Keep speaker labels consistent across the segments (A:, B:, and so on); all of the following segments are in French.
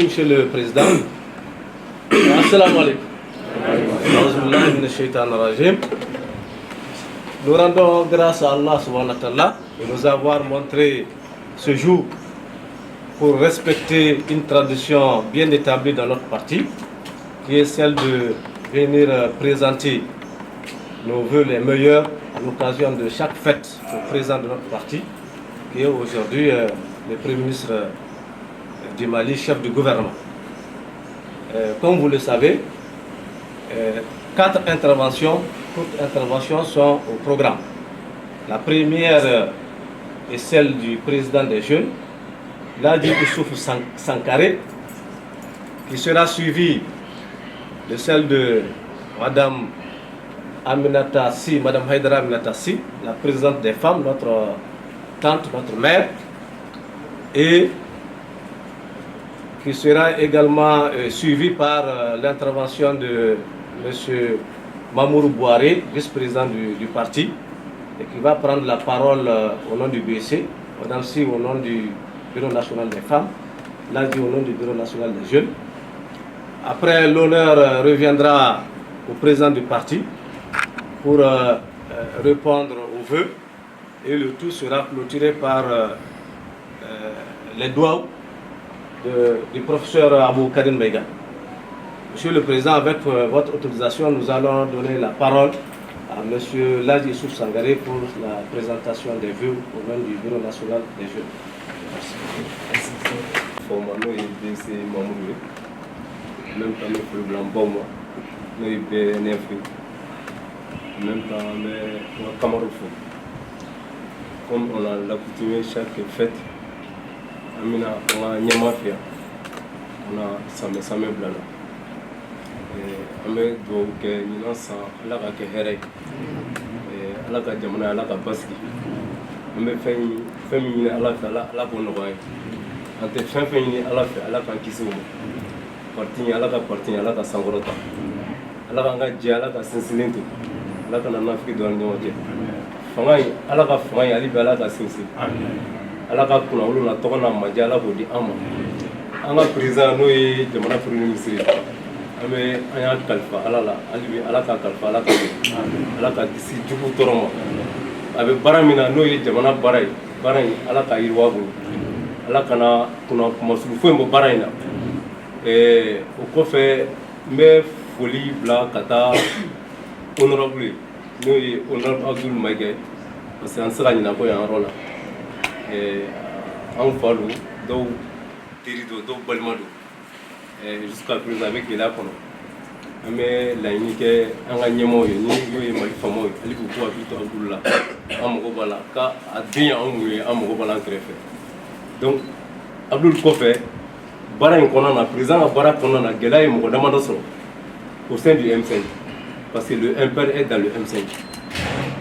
A: Monsieur le Président, Assalamu alaikum. Nous rendons grâce à Allah subhanahu wa ta'ala de nous avoir montré ce jour pour respecter une tradition bien établie dans notre parti, qui est celle de venir présenter nos vœux les meilleurs à l'occasion de chaque fête au président de notre parti, qui est aujourd'hui le Premier ministre du Mali, chef du gouvernement. Comme vous le savez, 4 interventions, toutes interventions sont au programme. La première est celle du président des jeunes, Ladi Issouf Sankaré, qui sera suivie de celle de Madame Aminata Si, Madame Haïdara Aminata Si, la présidente des femmes, notre tante, notre mère, et qui sera également suivi par l'intervention de M. Mamourou Bouaré, vice-président du parti, et qui va prendre la parole au nom du BC, Madame Si au nom du Bureau national des femmes, Ladi au nom du Bureau national des jeunes. Après, l'honneur reviendra au président du parti pour répondre aux vœux, et le tout sera clôturé par les doigts du professeur Abou Karim Bega. Monsieur le Président, avec votre autorisation, nous allons donner la parole à M. Ladi Issouf Sankaré pour la présentation des vœux au nom du Bureau national des jeunes. Merci.
B: Même temps, nous faisons blanc pour moi. Nous avons bien même temps, nous avons camarade. Comme on a l'accoutumé chaque fête, on a Nyamafia, on a Samé Blana. On a donc une lance à la Kakere, à la Kajamana, à la Kabaski. On a fait féminine à la bonne oreille. On a fait féminine à la Kankisou. Parti à la Sangorota. À la Kanga, à la Sensilinto. À la Kananafi de l'Union. Fangai, à la Fangai, à la Sensi. Ala ka kuna olu na tɔgɔ na maja ala k'o di an ma an ka président n'o ye jamana premier ministre an bɛ an y'a kalifa ala la hali bi ala ka kalifa ala ka ala ka kisi jugu tɔɔrɔ ma a bɛ baara min na n'o ye jamana baara ye baara in ala ka yiriwa a bolo ala kana kunna kumasulu foyi bɔ baara in na o kɔfɛ n bɛ foli bila ka taa honorable ye n'o ye honorable Abdul Maïga parce que an tɛ se ka ɲinɛ ko yan yɔrɔ la. En fallu do tirido do balmado jusqu'à présent avec la kono mais la unique anga nyemo ni yo mali famo ali ko ko abito abdullah amoko bala ka adin amuye amoko bala entrefe donc abdul kofe bara en kono na président bara kono na gela e mo dama do so au sein du M5 parce que le impère est dans le M5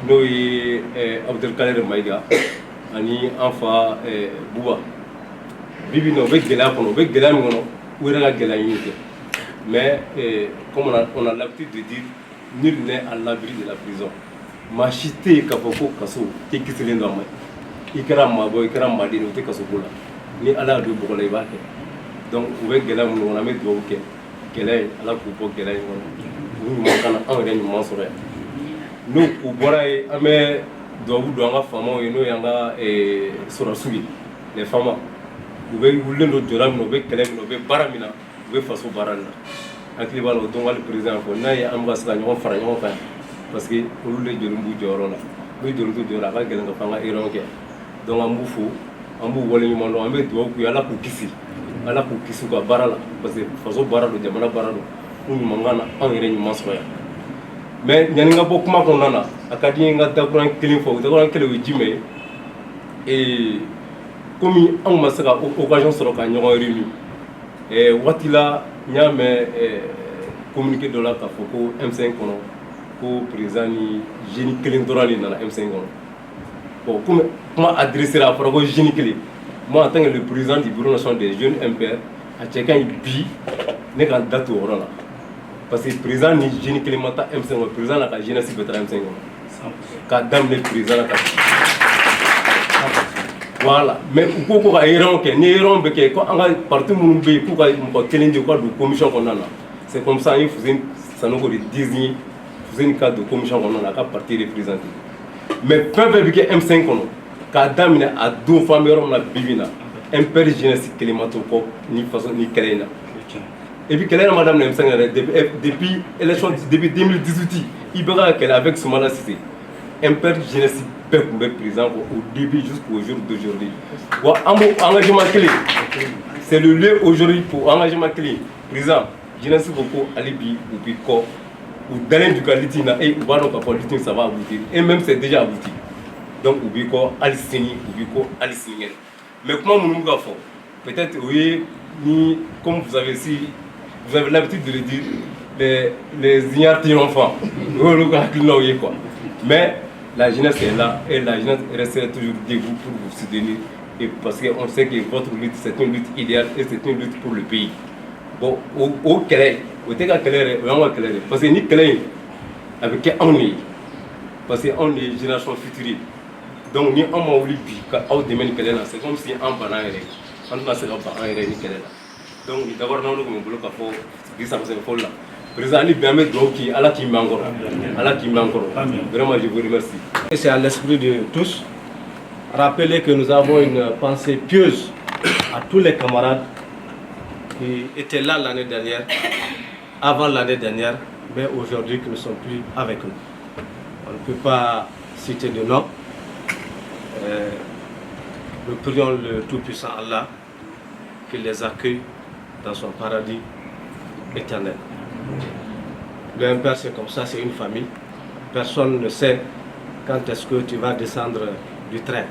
B: no yi Abdel Kader Maïga ani enfa Bouba bibi no be gela kono be gela mi kono wera ga gela yite mais comme on a l'habitude de dire nul n'est à l'abri de la prison machité kapoko kaso te kiselendo amay ikara mabo ikara madino te kaso bola ni ala do bola ibake donc be gela mi on a met do ke gela ala ko bo gela ni mo kana en re ni mo sore no ko bora e ame doabu do anga fama eno yanga sora sugi les femmes ube wulendo joram no be kelem no be baramina ube faso baranda akli balo dongal président ko nay ambassadeur ñoo fara ñoo fa parce que olu le jolum bu joro la be jolum to jora ba gelen nga fanga iron ke donc ambu fu ambu wole ñu mondo ambe do ku yalla ku kisi ala ku kisu ko barala parce que faso barado jamana barado ñu mangana en ire ñu masoya mais ñani nga bokuma ko nana akadi nga dakuran kilin fo dakuran kele wujime et comme on ma saka occasion soro ka ñogo réuni watila ñame communiqué de la ka fo ko M5 kono ko président ni jeune kilin dorali na M5 kono bon comment adresser la pro jeune kilin moi en tant que le président du bureau national des jeunes MPR a checker bi ne kan date wora la parce que le président ni jeune Clémenta M5, le président la jeunesse peut M5. Quand dame le président Voilà. Mais pourquoi il y a un quand on a parti mon pays, pourquoi il y a une commission qu'on a. C'est comme ça, il faut que désigner une cadre de commission qu'on a parti représenter. Mais peu que M5 qu'on a, quand damine à deux femmes on a bivina, un père jeunesse climato ni façon ni kelena. Et puis quelle est madame M5 depuis l'élection depuis 2018, il verra qu'elle avec ce mandat cité. Un père jeunesse peut présent au début jusqu'au jour d'aujourd'hui. Engagement clé. C'est le lieu aujourd'hui pour engagement clé. Président, jeunesse beaucoup alibi ou pico ou dans du qualité et ou va donc politique ça va aboutir et même c'est déjà abouti. Donc ou pico alisini ou pico alisini. Mais comment nous nous faire? Peut-être oui ni comme vous avez l'habitude de le dire les ignorants enfants. Quoi. Mais la jeunesse est là et la jeunesse restera toujours debout pour vous soutenir et parce qu'on sait que votre lutte c'est une lutte idéale et c'est une lutte pour le pays. Bon, au Kélé, au Téga Kélé, parce que ni Kélé avec on est, parce qu'on est génération future. Donc ni on m'a oublié qu'au domaine Kélé là, c'est comme si on banane, on va se faire ni Kélé là. Donc d'abord nous nous voulons qu'il faut dire ça parce que faut là. Président Ali bien mettre qui Allah qui m'engore, Allah qui m'engore. Vraiment je vous remercie.
A: Et c'est à l'esprit de tous. Rappelez que nous avons une pensée pieuse à tous les camarades qui étaient là l'année dernière, avant l'année dernière, mais aujourd'hui qui ne sont plus avec nous. On ne peut pas citer de nom. Nous prions le Tout-Puissant Allah qu'il les accueille dans son paradis éternel. Le Père, c'est comme ça, c'est une famille. Personne ne sait quand est-ce que tu vas descendre du train,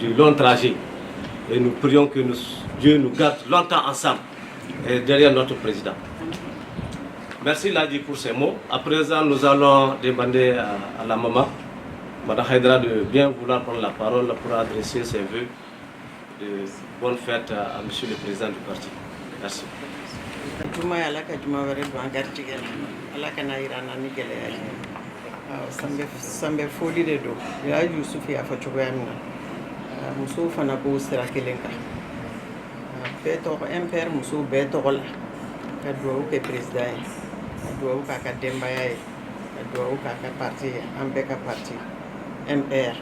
A: du long trajet. Et nous prions que Dieu nous garde longtemps ensemble et derrière notre président. Merci Ladi pour ces mots. À présent, nous allons demander à la maman, Mme Haïdra, de bien vouloir prendre la parole pour adresser ses vœux de bonne fête à M. le Président du parti. Merci.
C: Juma ala ka juma wɛrɛ don an garijɛgɛ la ala kana yira an na ni gɛlɛya ye sanbɛ foli de don o y'a Yusufu y'a fɔ cogoya min na musow fana b'o sira kelen kan bɛɛ tɔgɔ MPR musow bɛɛ tɔgɔ la ka dugawu kɛ président ye ka dugawu k'a ka denbaya ye ka dugawu k'a ka parti ye an bɛɛ ka parti MPR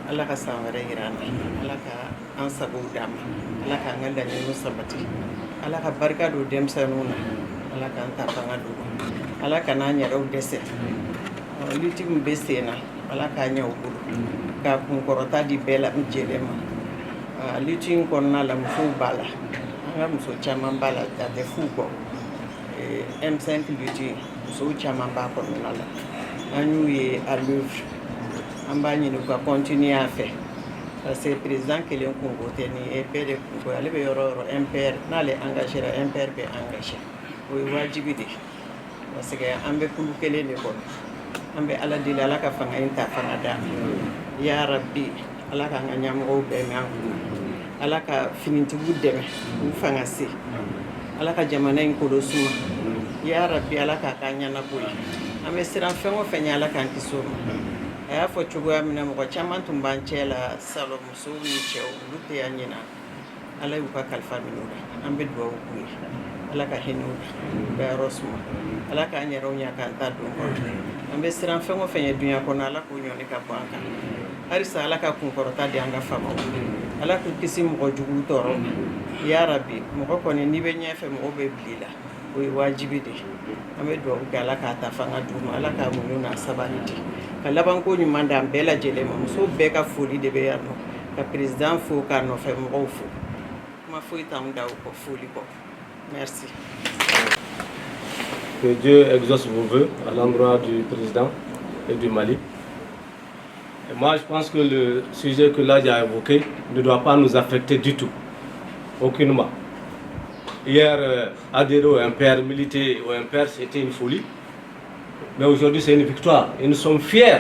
C: ala ka san wɛrɛ yira an na ala ka an sagow d'an ma ala k'an ka laɲiniw sabati ala ka barika don denmisɛnninw na ala k'an ta fanga d'u ma ala kan'an yɛrɛw dɛsɛ lutte min bɛ sen na ala k'a ɲɛ u bolo k'a kunkɔrɔta di bɛɛ lajɛlen ma lutte in kɔnɔna la musow b'a la an ka muso caman b'a la a tɛ fu kɔ M5 lutte musow caman b'a kɔnɔna la an y'u ye à l'œuvre an b'a ɲini u ka continuer a fɛ parce que président kelen kunko tɛ ni ye bɛɛ de kunko ale bɛ yɔrɔ yɔrɔ MPR n'ale engagera MPR bɛ engagé o ye wajibi de parce que an bɛ kulu kelen de kɔnɔ an bɛ ala deli ala ka fanga in ta fanga d'a ma ya rabbi ala k'an ka ɲɛmɔgɔw bɛɛ mɛn an kun ala ka finitigiw dɛmɛ k'u fanga se ala ka jamana in kolo suma ya rabbi ala k'a k'an ɲɛnabɔ ye an bɛ siran fɛn o fɛn ye ala k'an kisi o ma a y'a fɔ cogoya min na mɔgɔ caman tun b'an cɛ la salon musow ni cɛw olu tɛ yan ɲina ala y'u ka kalifa minɛ u la an bɛ dugawu k'u ye ala ka hinɛ u la bɛɛ yɔrɔ suma ala k'an yɛrɛw ɲɛ k'an ta don kɔrɔ an bɛ siran fɛn o fɛn ye duɲa kɔnɔ ala k'o ɲɔni ka bɔ an kan halisa ala ka kunkɔrɔta di an ka faamaw ala k'u kisi mɔgɔ juguw tɔɔrɔ ma ya rabi mɔgɔ kɔni n'i bɛ ɲɛfɛ mɔgɔw bɛ bili la o ye wajibi de an bɛ dugawu kɛ ala k'a ta fanga d'u ma ala k'a muɲu n'a sabali di ka labanko ɲuman d'an bɛɛ lajɛlen ma musow bɛɛ ka foli de bɛ yan nɔ ka président fo k'a nɔfɛ mɔgɔw fo kuma foyi t'anw da o kɔ foli kɔ merci.
A: Que Dieu exauce vos vœux à l'endroit du président et du Mali. Et moi, je pense que le sujet que là j'ai évoqué ne doit pas nous affecter du tout, aucunement. Hier, adhérer au MPR, militer au MPR, c'était une folie. Mais aujourd'hui, c'est une victoire. Et nous sommes fiers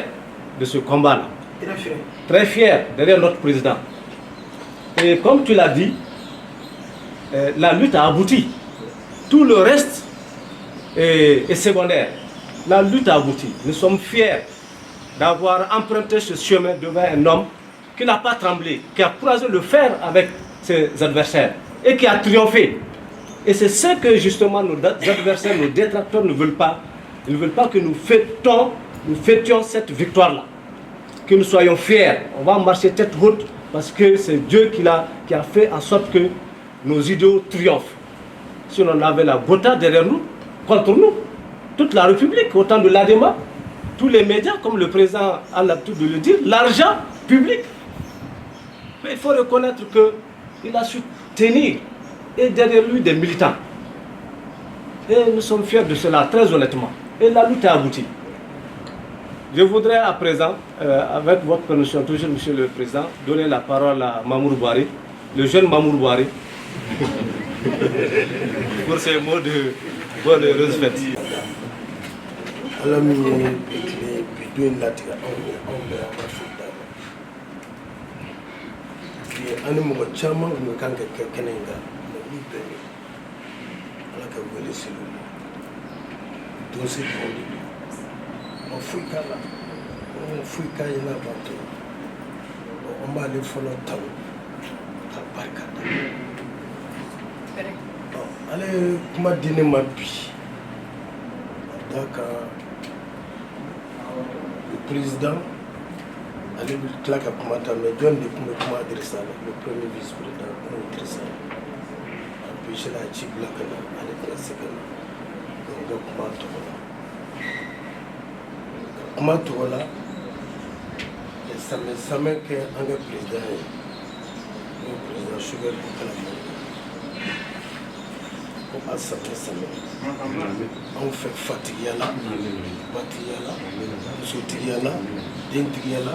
A: de ce combat-là.
C: Très fiers.
A: Très fiers derrière notre président. Et comme tu l'as dit, la lutte a abouti. Tout le reste est secondaire. La lutte a abouti. Nous sommes fiers d'avoir emprunté ce chemin devant un homme qui n'a pas tremblé, qui a croisé le fer avec ses adversaires et qui a triomphé. Et c'est ce que justement nos adversaires, nos détracteurs ne veulent pas. Ils ne veulent pas que nous fêtions cette victoire-là. Que nous soyons fiers. On va marcher tête haute parce que c'est Dieu qui a fait en sorte que nos idéaux triomphent. Si on avait la Gotha derrière nous, contre nous, toute la République, au temps de l'ADEMA, tous les médias, comme le président a l'habitude de le dire, l'argent public. Mais il faut reconnaître qu'il a su tenir et derrière lui des militants. Et nous sommes fiers de cela, très honnêtement. Et la lutte a abouti. Je voudrais à présent, avec votre permission, toujours Monsieur le Président, donner la parole à Mamour Bouhari, le jeune Mamour Bouhari, pour ces mots de bonne heureuse fête.
D: Ale kuma di ne ma bi donc le président ale bi tila ka kuma ta mais jɔn de kun bɛ kuma adressé la le premier vice-président kun bɛ adressé la empêché la ci bila ka na ale tɛna se ka na donc ka kuma tɔgɔ la ka kuma tɔgɔ la samɛ kɛ an ka président ye n'o président Choguel Bokala a samɛ anw fɛ fatigiya la batigiya la musotigiya la dentigiya la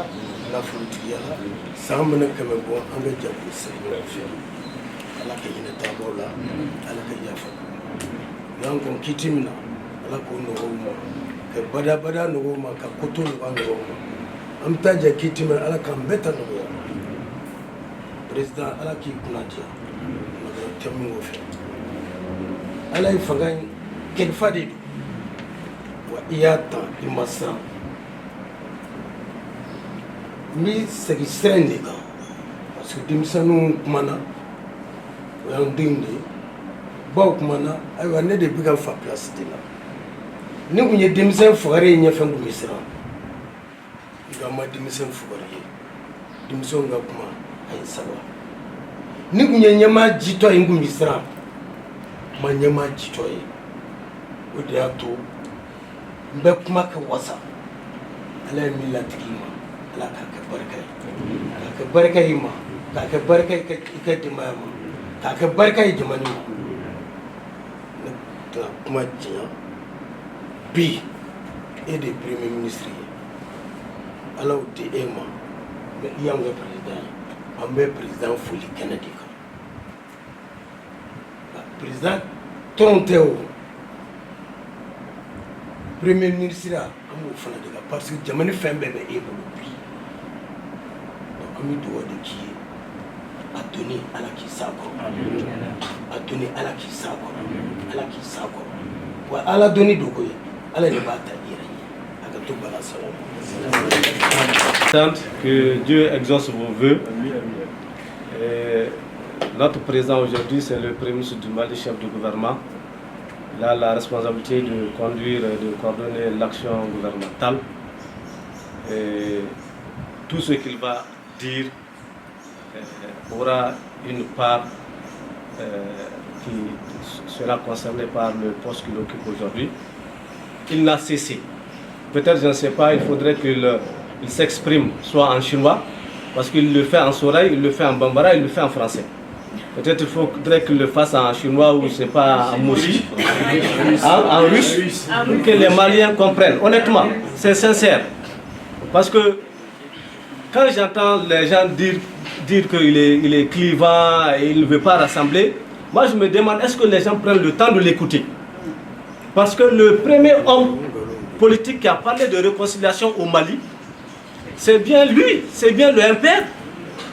D: nafolotigiya la san mana kɛmɛ bɔ an ka jago sigi ɲɔgɔn fɛ ala ka hinɛ taabagaw la ala ka yafa y'an kɔn kiti min na ala k'o nɔgɔw ma ka badabada nɔgɔw ma ka koto nɔgɔya nɔgɔw ma an bɛ taa jɛ kiti min ala k'an bɛɛ ta nɔgɔya président ala k'i kunna diya nɔgɔya tɛ min kɔ fɛ ala ye fanga kɛlifa de don wa i y'a ta i ma siran n bɛ segin sira in de kan parce que denmisɛnninw kumana o y'an denw de ye baw kumana ayiwa ne de bɛ ka n fa place de la ne tun ye denmisɛn fugari ye ɲɛfɛ n tun bɛ siran nka n ma denmisɛn fugari ye denmisɛnw ka kuma a ye saba ne tun ye ɲɛmaa jitɔ ye n tun bɛ siran ma ɲɛmaa jitɔ ye o de y'a to n bɛ kuma kɛ wasa ala ye min latigi ma ala k'a kɛ barika ye k'a kɛ barika i ma k'a kɛ barika i ka denbaya ma k'a kɛ barika ye jamana ma ne tɛna kuma diya bi e de ye premier ministre ye ala y'o di e ma mais i y'anw kɛ président ye an bɛ président foli kɛnɛ de kan président tɔn tɛ o premier ministre an b'o fana de kan parce que jamana fɛn bɛɛ bɛ e bolo bi donc an bɛ dugawu de k'i ye a donni ala k'i s'a kɔrɔ a donni ala k'i s'a kɔrɔ ala k'i s'a kɔrɔ wa ala donni dogo ye ala de b'a ta i yɛrɛ ye a ka to bala sɔrɔ.
A: Que Dieu exauce vos vœux. Notre président aujourd'hui, c'est le premier ministre du Mali, chef du gouvernement. Il a la responsabilité de conduire et de coordonner l'action gouvernementale. Et tout ce qu'il va dire aura une part qui sera concernée par le poste qu'il occupe aujourd'hui. Il n'a cessé. Peut-être, je ne sais pas, il faudrait qu'il s'exprime soit en chinois, parce qu'il le fait en soraï, il le fait en bambara, il le fait en français. Peut-être il faudrait qu'il le fasse en chinois ou je ne sais pas, en mochi, en russe, pour que les Maliens comprennent. Honnêtement, c'est sincère. Parce que quand j'entends les gens dire qu'il est clivant et il ne veut pas rassembler, moi je me demande est-ce que les gens prennent le temps de l'écouter. Parce que le premier homme politique qui a parlé de réconciliation au Mali, c'est bien lui, c'est bien le MPR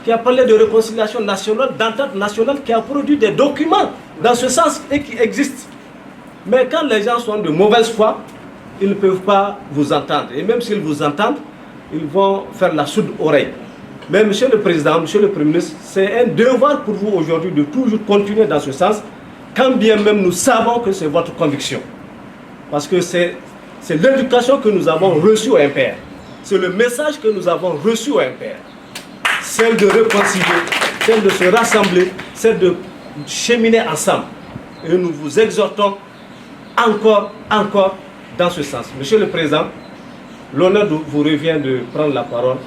A: qui a parlé de réconciliation nationale, d'entente nationale, qui a produit des documents dans ce sens et qui existent. Mais quand les gens sont de mauvaise foi, ils ne peuvent pas vous entendre. Et même s'ils vous entendent, ils vont faire la sourde oreille. Mais Monsieur le Président, Monsieur le Premier ministre, c'est un devoir pour vous aujourd'hui de toujours continuer dans ce sens, quand bien même nous savons que c'est votre conviction. Parce que c'est l'éducation que nous avons reçue au MPR. C'est le message que nous avons reçu au MPR. Celle de réconcilier, celle de se rassembler, celle de cheminer ensemble. Et nous vous exhortons encore dans ce sens. Monsieur le Président, l'honneur vous revient de prendre la parole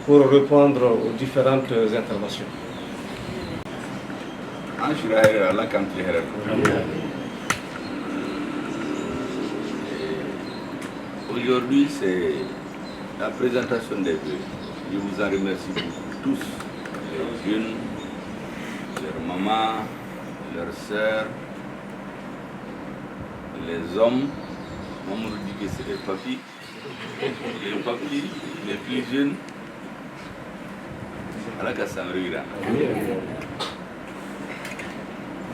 A: pour répondre aux différentes interventions.
E: Aujourd'hui, c'est la présentation des vœux. Je vous en remercie beaucoup, tous, les jeunes, leurs mamans, leurs sœurs, les hommes. Maman nous dit que c'est les papis, les plus jeunes. À la Kassamrira.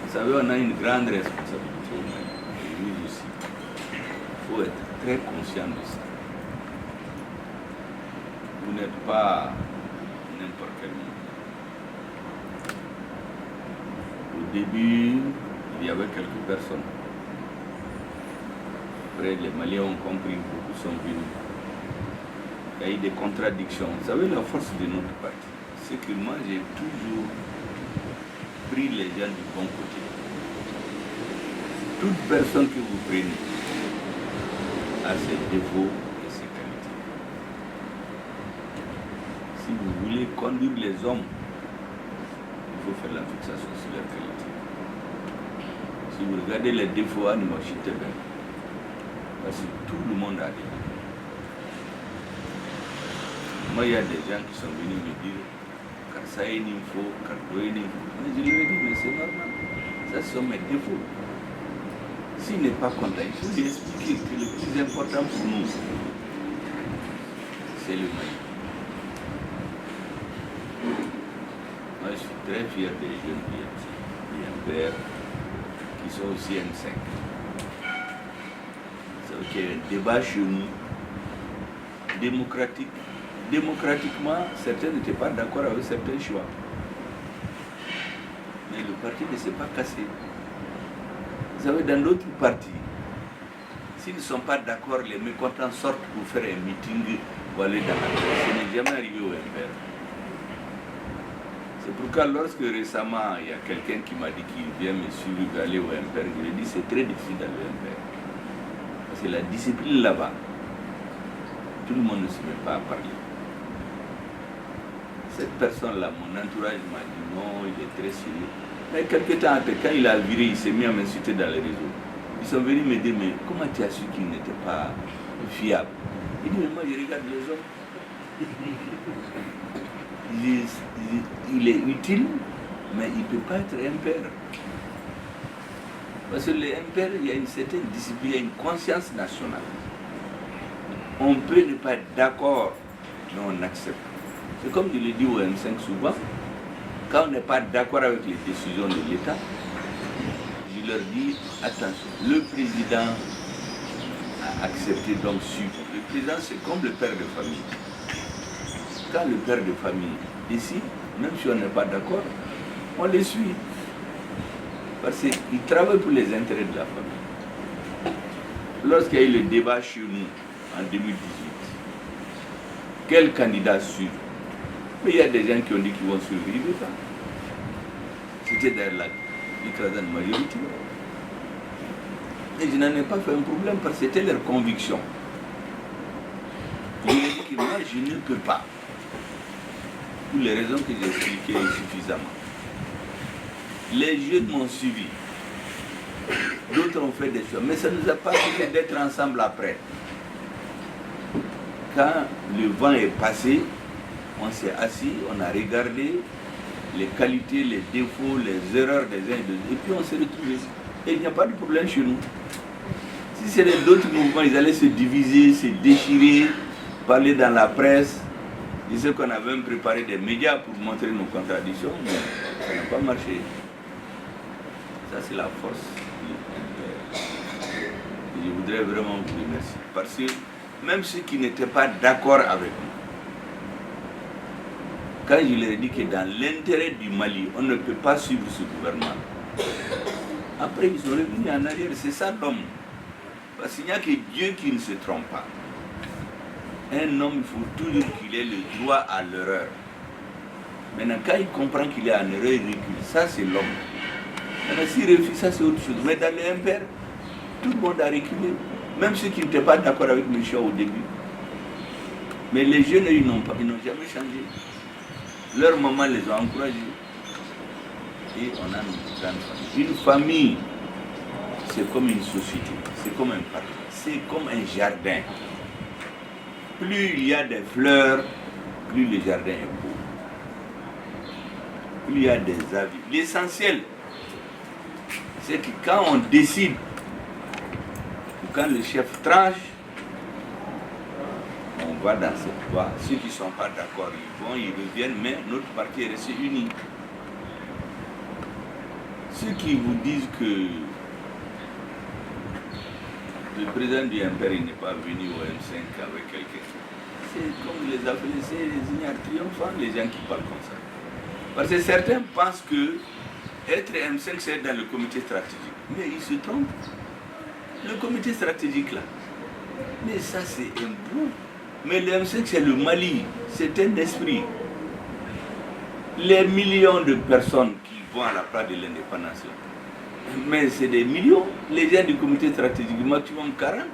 E: Vous savez, on a une grande responsabilité, et nous aussi. Il faut être très conscient de ça. Vous n'êtes pas n'importe quel monde. Au début, il y avait quelques personnes. Après, les Maliens ont compris, beaucoup sont venus. Il y a eu des contradictions. Vous savez, la force de notre parti, c'est que moi, j'ai toujours pris les gens du bon côté. Toute personne que vous prenez a ses défauts et ses qualités. Si vous voulez conduire les hommes, il faut faire la fixation sur leurs qualités. Si vous regardez les défauts, parce que tout le monde a des défauts. Moi, il y a des gens qui sont venus me dire car ça est une info, car ça est une info. Mais je lui ai dit, mais c'est normal. Ça, ce sont mes défauts. S'il n'est pas content, il faut lui expliquer que le plus important pour nous, c'est le Mali. Moi, je suis très fier des jeunes IMPR qui sont aussi M5. C'est qu'il y a un débat chez nous, démocratique. Démocratiquement, certains n'étaient pas d'accord avec certains choix. Mais le parti ne s'est pas cassé. Vous savez, dans d'autres partis, s'ils ne sont pas d'accord, les mécontents sortent pour faire un meeting ou aller dans la presse. Ce n'est jamais arrivé au MPR. C'est pourquoi lorsque récemment, il y a quelqu'un qui m'a dit qu'il vient me suivre, il va aller au MPR, je lui ai dit c'est très difficile d'aller au MPR. Parce que la discipline là-bas, tout le monde ne se met pas à parler. Cette personne-là, mon entourage m'a dit non, il est très sérieux. Mais quelque temps après, quand il a viré, il s'est mis à m'insulter dans les réseaux. Ils sont venus me dire, mais comment tu as su qu'il n'était pas fiable? Il dit, mais moi je regarde les hommes. Il est utile, mais il ne peut pas être impère. Parce que les impères, il y a une certaine discipline, il y a une conscience nationale. On peut ne pas être d'accord, mais on accepte. C'est comme je le dis au M5 souvent, quand on n'est pas d'accord avec les décisions de l'État, je leur dis, attention, le président a accepté donc suivre. Le président, c'est comme le père de famille. Quand le père de famille décide, même si on n'est pas d'accord, on les suit. Parce qu'il travaille pour les intérêts de la famille. Lorsqu'il y a eu le débat chez nous en 2018, quel candidat suivre? Mais il y a des gens qui ont dit qu'ils vont suivre l'État. C'était d'ailleurs l'écrasante majorité. Et je n'en ai pas fait un problème parce que c'était leur conviction. Je lui ai dit que moi, je ne peux pas. Pour les raisons que j'ai expliquées suffisamment. Les jeunes m'ont suivi. D'autres ont fait des choses. Mais ça ne nous a pas fait d'être ensemble après. Quand le vent est passé, on s'est assis, on a regardé les qualités, les défauts, les erreurs des uns et des autres. Et puis on s'est retrouvés. Et il n'y a pas de problème chez nous. Si c'était d'autres mouvements, ils allaient se diviser, se déchirer, parler dans la presse. Je sais qu'on avait même préparé des médias pour montrer nos contradictions, mais ça n'a pas marché. Ça, c'est la force. Et je voudrais vraiment vous remercier. Parce que même ceux qui n'étaient pas d'accord avec nous, quand je leur ai dit que dans l'intérêt du Mali, on ne peut pas suivre ce gouvernement. Après, ils sont revenus en arrière. C'est ça l'homme. Parce qu'il n'y a que Dieu qui ne se trompe pas. Un homme, il faut toujours qu'il ait le droit à l'erreur. Maintenant, quand il comprend qu'il est en erreur, il recule. Ça, c'est l'homme. Maintenant, s'il refuse, ça, c'est autre chose. Mais dans les impairs, tout le monde a reculé. Même ceux qui n'étaient pas d'accord avec mes choix au début. Mais les jeunes, ils n'ont jamais changé. Leur maman les a encouragés. Et on a une grande famille. Une famille, c'est comme une société, c'est comme un parc, c'est comme un jardin. Plus il y a des fleurs, plus le jardin est beau. Plus il y a des avis. L'essentiel, c'est que quand on décide, ou quand le chef tranche, on va dans cette voie. Ceux qui ne sont pas d'accord, ils reviennent, mais notre parti est resté uni. Ceux qui vous disent que le président du MPR n'est pas venu au M5 avec quelqu'un, c'est comme les appeler, c'est les ignares triomphants, les gens qui parlent comme ça. Parce que certains pensent que être M5 c'est être dans le comité stratégique. Mais ils se trompent. Le comité stratégique là, mais ça c'est un bout. Mais le M5 c'est le Mali, c'est un esprit. Les millions de personnes qui vont à la place de l'indépendance, mais c'est des millions. Les gens du comité stratégique, maximum 40.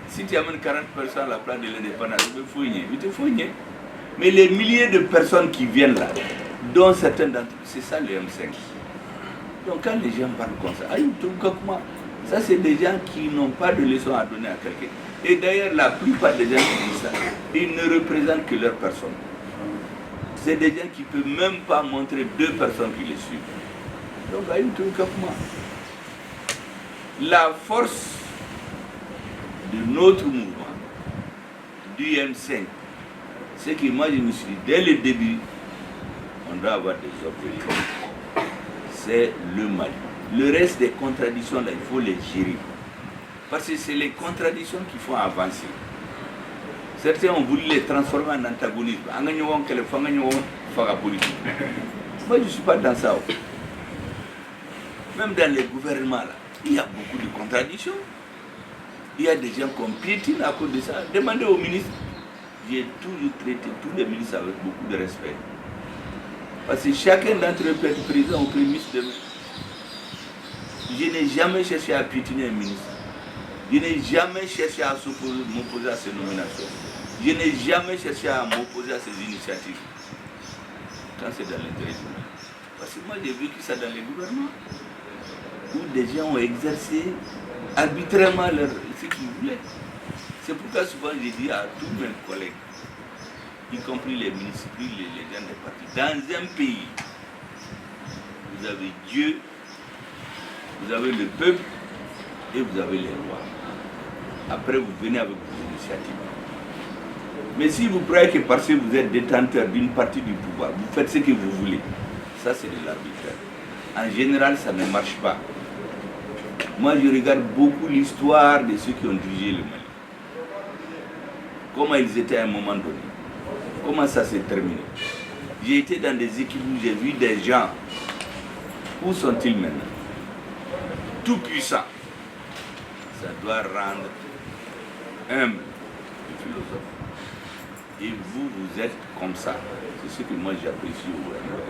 E: Si tu amènes 40 personnes à la place de l'indépendance, il te faut. Mais les milliers de personnes qui viennent là, dont certains d'entre eux, c'est ça le M5. Donc quand les gens parlent comme ça, ça c'est des gens qui n'ont pas de leçon à donner à quelqu'un. Et d'ailleurs, la plupart des gens qui disent ça, ils ne représentent que leur personne. C'est des gens qui ne peuvent même pas montrer deux personnes qui les suivent. Donc, la force de notre mouvement, du M5, c'est que moi je me suis dit, dès le début, on doit avoir des objectifs. C'est le Mali. Le reste des contradictions, là, il faut les gérer. Parce que c'est les contradictions qui font avancer. Certains ont voulu les transformer en antagonisme. Moi, je ne suis pas dans ça. Même dans les gouvernements, là, il y a beaucoup de contradictions. Il y a des gens qui piétinent à cause de ça. Demandez au ministre. J'ai toujours traité tous les ministres avec beaucoup de respect. Parce que chacun d'entre eux peut être président ou premier ministre demain. Je n'ai jamais cherché à piétiner un ministre. Je n'ai jamais cherché à m'opposer à ses nominations. Je n'ai jamais cherché à m'opposer à ses initiatives. Quand c'est dans l'intérêt général. Parce que moi j'ai vécu ça dans les gouvernements. Où des gens ont exercé arbitrairement ce qu'ils voulaient. C'est pourquoi souvent j'ai dit à tous mes collègues, y compris les ministres, les gens des partis, dans un pays, vous avez Dieu, vous avez le peuple et vous avez les lois. Après, vous venez avec vos initiatives. Mais si vous croyez que parce que vous êtes détenteur d'une partie du pouvoir, vous faites ce que vous voulez, ça c'est de l'arbitraire. En général, ça ne marche pas. Moi, je regarde beaucoup l'histoire de ceux qui ont dirigé le Mali. Comment ils étaient à un moment donné. Comment ça s'est terminé. J'ai été dans des équipes où j'ai vu des gens. Où sont-ils maintenant? Tout puissants. Ça doit rendre humble le philosophe. Et vous, vous êtes comme ça. C'est ce que moi j'apprécie au gouvernement.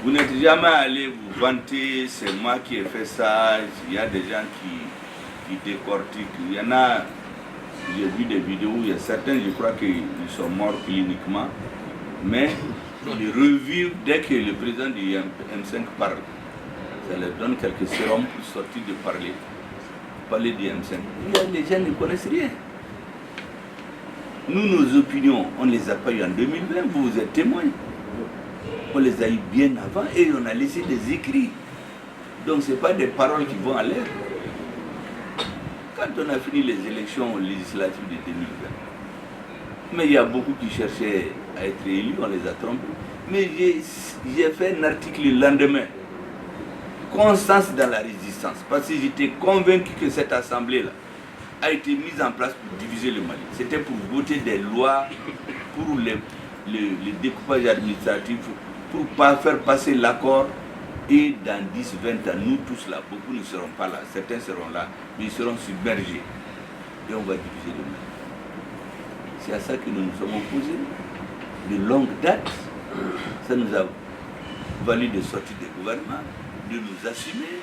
E: Vous n'êtes jamais allé vous vanter, c'est moi qui ai fait ça. Il y a des gens qui décortiquent. Il y en a, j'ai vu des vidéos où il y a certains, je crois qu'ils sont morts cliniquement, mais ils revivent dès que le président du M5 parle. Ça leur donne quelques sérums pour sortir de parler du M5. Les gens ne connaissent rien. Nous, nos opinions, on ne les a pas eues en 2020, vous êtes témoins. On les a eues bien avant et on a laissé des écrits. Donc ce n'est pas des paroles qui vont à l'air. Quand on a fini les élections législatives de 2020, mais il y a beaucoup qui cherchaient à être élus, on les a trompés. Mais j'ai fait un article le lendemain. Constance dans la résistance. Parce que j'étais convaincu que cette assemblée-là, a été mise en place pour diviser le Mali. C'était pour voter des lois pour le découpage administratif, pour ne pas faire passer l'accord. Et dans 10-20 ans, nous tous là, beaucoup ne seront pas là, certains seront là, mais ils seront submergés. Et on va diviser le Mali. C'est à ça que nous nous sommes opposés. De longue date, ça nous a valu de sortir des gouvernements, de nous assumer,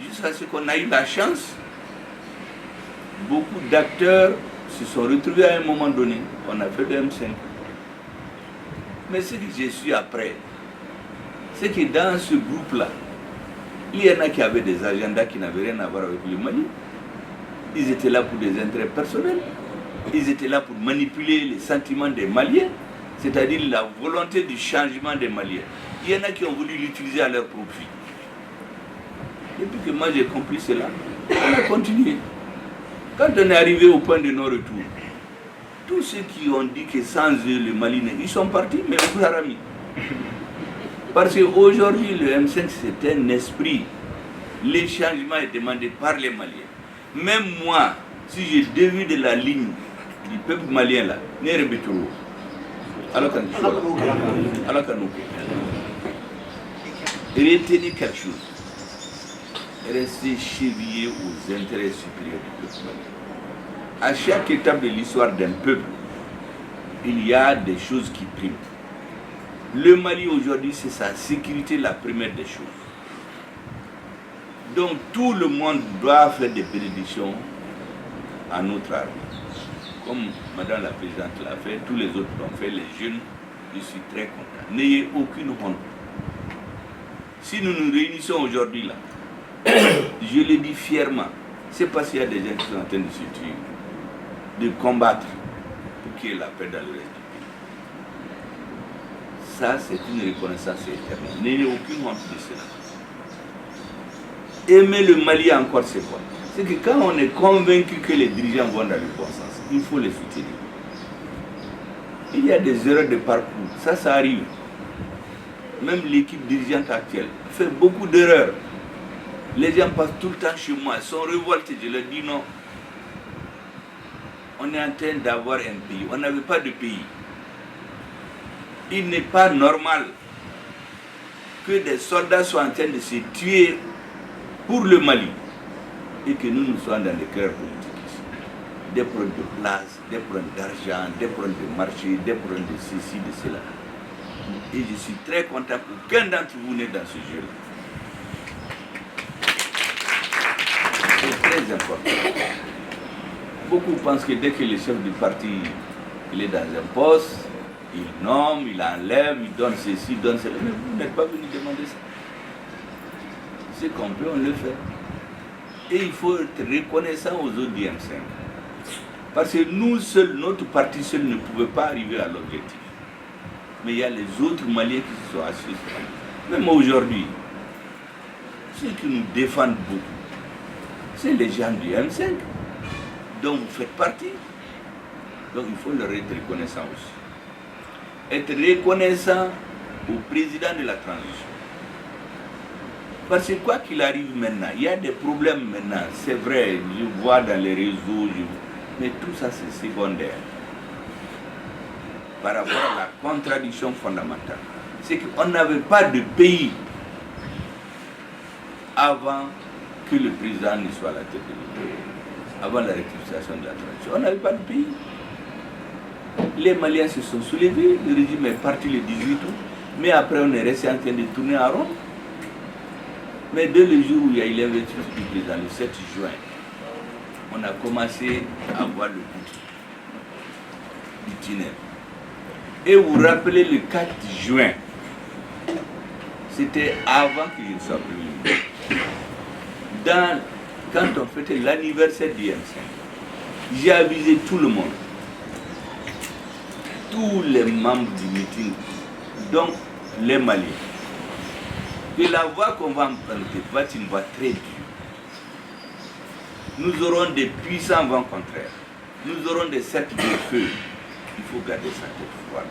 E: jusqu'à ce qu'on a eu la chance. Beaucoup d'acteurs se sont retrouvés à un moment donné. On a fait le M5. Mais ce que j'ai su après, c'est que dans ce groupe-là, il y en a qui avaient des agendas qui n'avaient rien à voir avec le Mali. Ils étaient là pour des intérêts personnels. Ils étaient là pour manipuler les sentiments des Maliens, c'est-à-dire la volonté du changement des Maliens. Il y en a qui ont voulu l'utiliser à leur profit. Depuis que moi j'ai compris cela, on a continué. Quand on est arrivé au point de non-retour, tous ceux qui ont dit que sans eux le Mali, ils sont partis, mais au Harami. Parce qu'aujourd'hui, le M5, c'est un esprit. Le changement est demandé par les Maliens. Même moi, si je dévie de la ligne du peuple malien là, n'est pas trop. Alors qu'on retenez quelque chose. Rester chevillé aux intérêts supérieurs du peuple malien. À chaque étape de l'histoire d'un peuple, il y a des choses qui priment. Le Mali aujourd'hui, c'est sa sécurité la première des choses. Donc tout le monde doit faire des bénédictions à notre armée. Comme Madame la Présidente l'a fait, tous les autres l'ont fait, les jeunes, je suis très content. N'ayez aucune honte. Si nous nous réunissons aujourd'hui là, je le dis fièrement, c'est parce qu'il y a des gens qui sont en train de se tuer, de combattre pour qu'il y ait la paix dans le reste du pays. Ça, c'est une reconnaissance éternelle. N'ayez aucune honte de cela. Aimer le Mali encore, c'est quoi? C'est que quand on est convaincu que les dirigeants vont dans le bon sens, il faut les soutenir. Il y a des erreurs de parcours, ça arrive. Même l'équipe dirigeante actuelle fait beaucoup d'erreurs. Les gens passent tout le temps chez moi, ils sont révoltés, je leur dis non. On est en train d'avoir un pays, on n'avait pas de pays. Il n'est pas normal que des soldats soient en train de se tuer pour le Mali et que nous soyons dans les cœurs politiques ici. Des problèmes de place, des problèmes d'argent, des problèmes de marché, des problèmes de ceci, de cela. Et je suis très content qu'aucun d'entre vous n'est dans ce jeu-là. C'est très important. Beaucoup pensent que dès que le chef du parti il est dans un poste, il nomme, il enlève, il donne ceci, donne cela. Mais vous n'êtes pas venu demander ça. C'est qu'on peut, on le fait. Et il faut être reconnaissant aux autres du M5. Parce que nous seuls, notre parti seul ne pouvait pas arriver à l'objectif. Mais il y a les autres Maliens qui se sont assis. Même aujourd'hui, ceux qui nous défendent beaucoup, c'est les gens du M5 dont vous faites partie. Donc il faut leur être reconnaissant aussi. Être reconnaissant au président de la transition. Parce que quoi qu'il arrive maintenant, il y a des problèmes maintenant, c'est vrai, je vois dans les réseaux, mais tout ça c'est secondaire. Par rapport à la contradiction fondamentale, c'est qu'on n'avait pas de pays avant que le président ne soit à la tête de l'État, avant la rectification de la transition. On n'avait pas de pays. Les Maliens se sont soulevés, le régime est parti le 18 août, mais après on est resté en train de tourner en rond. Mais dès le jour où il y a eu l'investiture du président, le 7 juin, on a commencé à voir le bout du tunnel. Et vous vous rappelez le 4 juin, c'était avant que je ne sois Premier ministre. Quand on fêtait l'anniversaire du M5, j'ai avisé tout le monde, tous les membres du meeting, donc les Maliens, que la voie qu'on va emprunter va être une voie très dure. Nous aurons des puissants vents contraires. Nous aurons des cercles de feu. Il faut garder sa tête froide.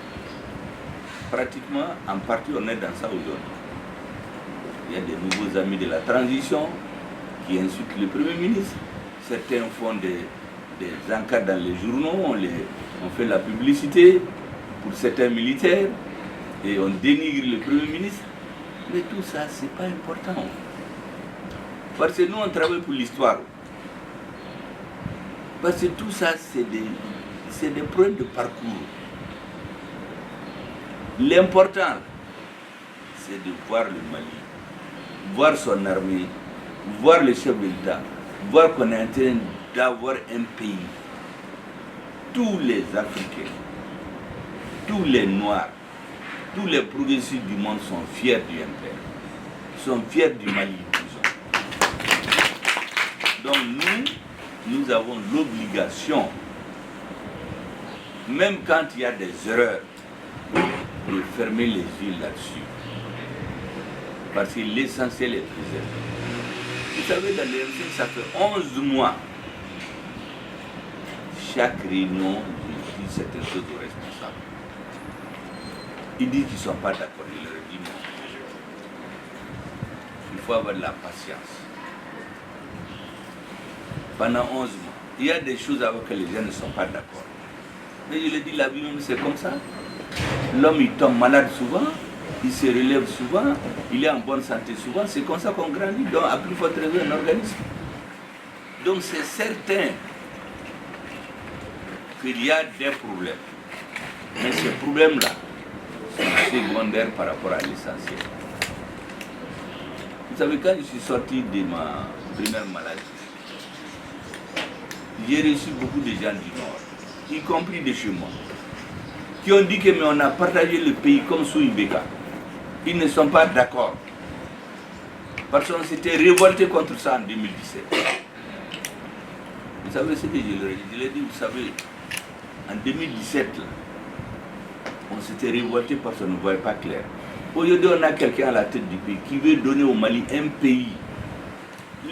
E: Pratiquement, en partie, on est dans ça aujourd'hui. Il y a des nouveaux amis de la transition qui insultent le Premier ministre. Certains font des encarts dans les journaux, on fait la publicité pour certains militaires et on dénigre le Premier ministre. Mais tout ça, c'est pas important. Parce que nous, on travaille pour l'histoire. Parce que tout ça, c'est des problèmes de parcours. L'important, c'est de voir le Mali, voir son armée, voir le chef de l'État, voir qu'on est en train d'avoir un pays. Tous les Africains, tous les Noirs, tous les progressistes du monde sont fiers du MPR, sont fiers du Mali. Donc nous avons l'obligation, même quand il y a des erreurs, de fermer les yeux là-dessus. Parce que l'essentiel est préservé. Vous savez, dans les RC, ça fait 11 mois. Chaque réunion, je dis certaines choses aux responsables. Ils disent qu'ils ne sont pas d'accord. Je leur dis non. Il faut avoir de la patience. Pendant 11 mois, il y a des choses avec lesquelles les gens ne sont pas d'accord. Mais je le dis, la vie même, c'est comme ça. L'homme, il tombe malade souvent, il se relève souvent, il est en bonne santé souvent. C'est comme ça qu'on grandit. Donc, à plus forte raison, un organisme. Donc, c'est certain qu'il y a des problèmes. Mais ces problèmes-là sont secondaires par rapport à l'essentiel. Vous savez, quand je suis sorti de ma première maladie, j'ai reçu beaucoup de gens du Nord, y compris de chez moi, qui ont dit que mais on a partagé le pays comme sous Ibeka. Ils ne sont pas d'accord. Parce qu'on s'était révolté contre ça en 2017. Vous savez ce que je leur ai dit, vous savez, en 2017, là, on s'était révolté parce qu'on ne voyait pas clair. Aujourd'hui, on a quelqu'un à la tête du pays qui veut donner au Mali un pays.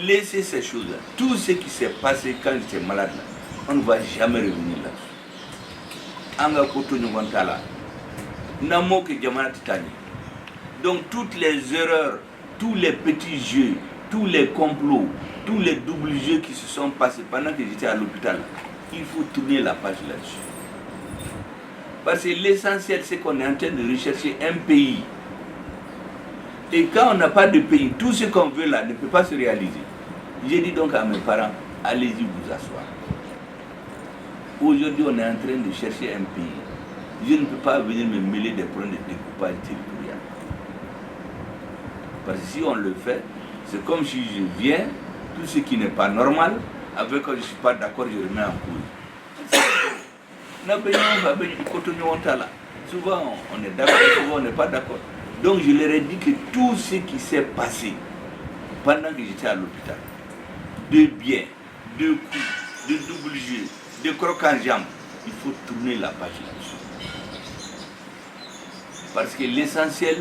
E: Laissez ces choses-là. Tout ce qui s'est passé quand j'étais malade, là, on ne va jamais revenir là-dessus. Anga koto nyongantala. Namo ke jamana titani. Donc toutes les erreurs, tous les petits jeux, tous les complots, tous les doubles jeux qui se sont passés pendant que j'étais à l'hôpital, il faut tourner la page là-dessus. Parce que l'essentiel, c'est qu'on est en train de rechercher un pays. Et quand on n'a pas de pays, tout ce qu'on veut là ne peut pas se réaliser. J'ai dit donc à mes parents, allez-y vous asseoir. Aujourd'hui, on est en train de chercher un pays. Je ne peux pas venir me mêler des problèmes de découpage territorial. Parce que si on le fait, c'est comme si je viens, tout ce qui n'est pas normal, avec quand je ne suis pas d'accord, je remets en cause. Souvent on est d'accord, souvent on n'est pas d'accord. Donc je leur ai dit que tout ce qui s'est passé pendant que j'étais à l'hôpital, de biens, de coups, de double jeu, de crocs en jambes, il faut tourner la page là-dessus. Parce que l'essentiel,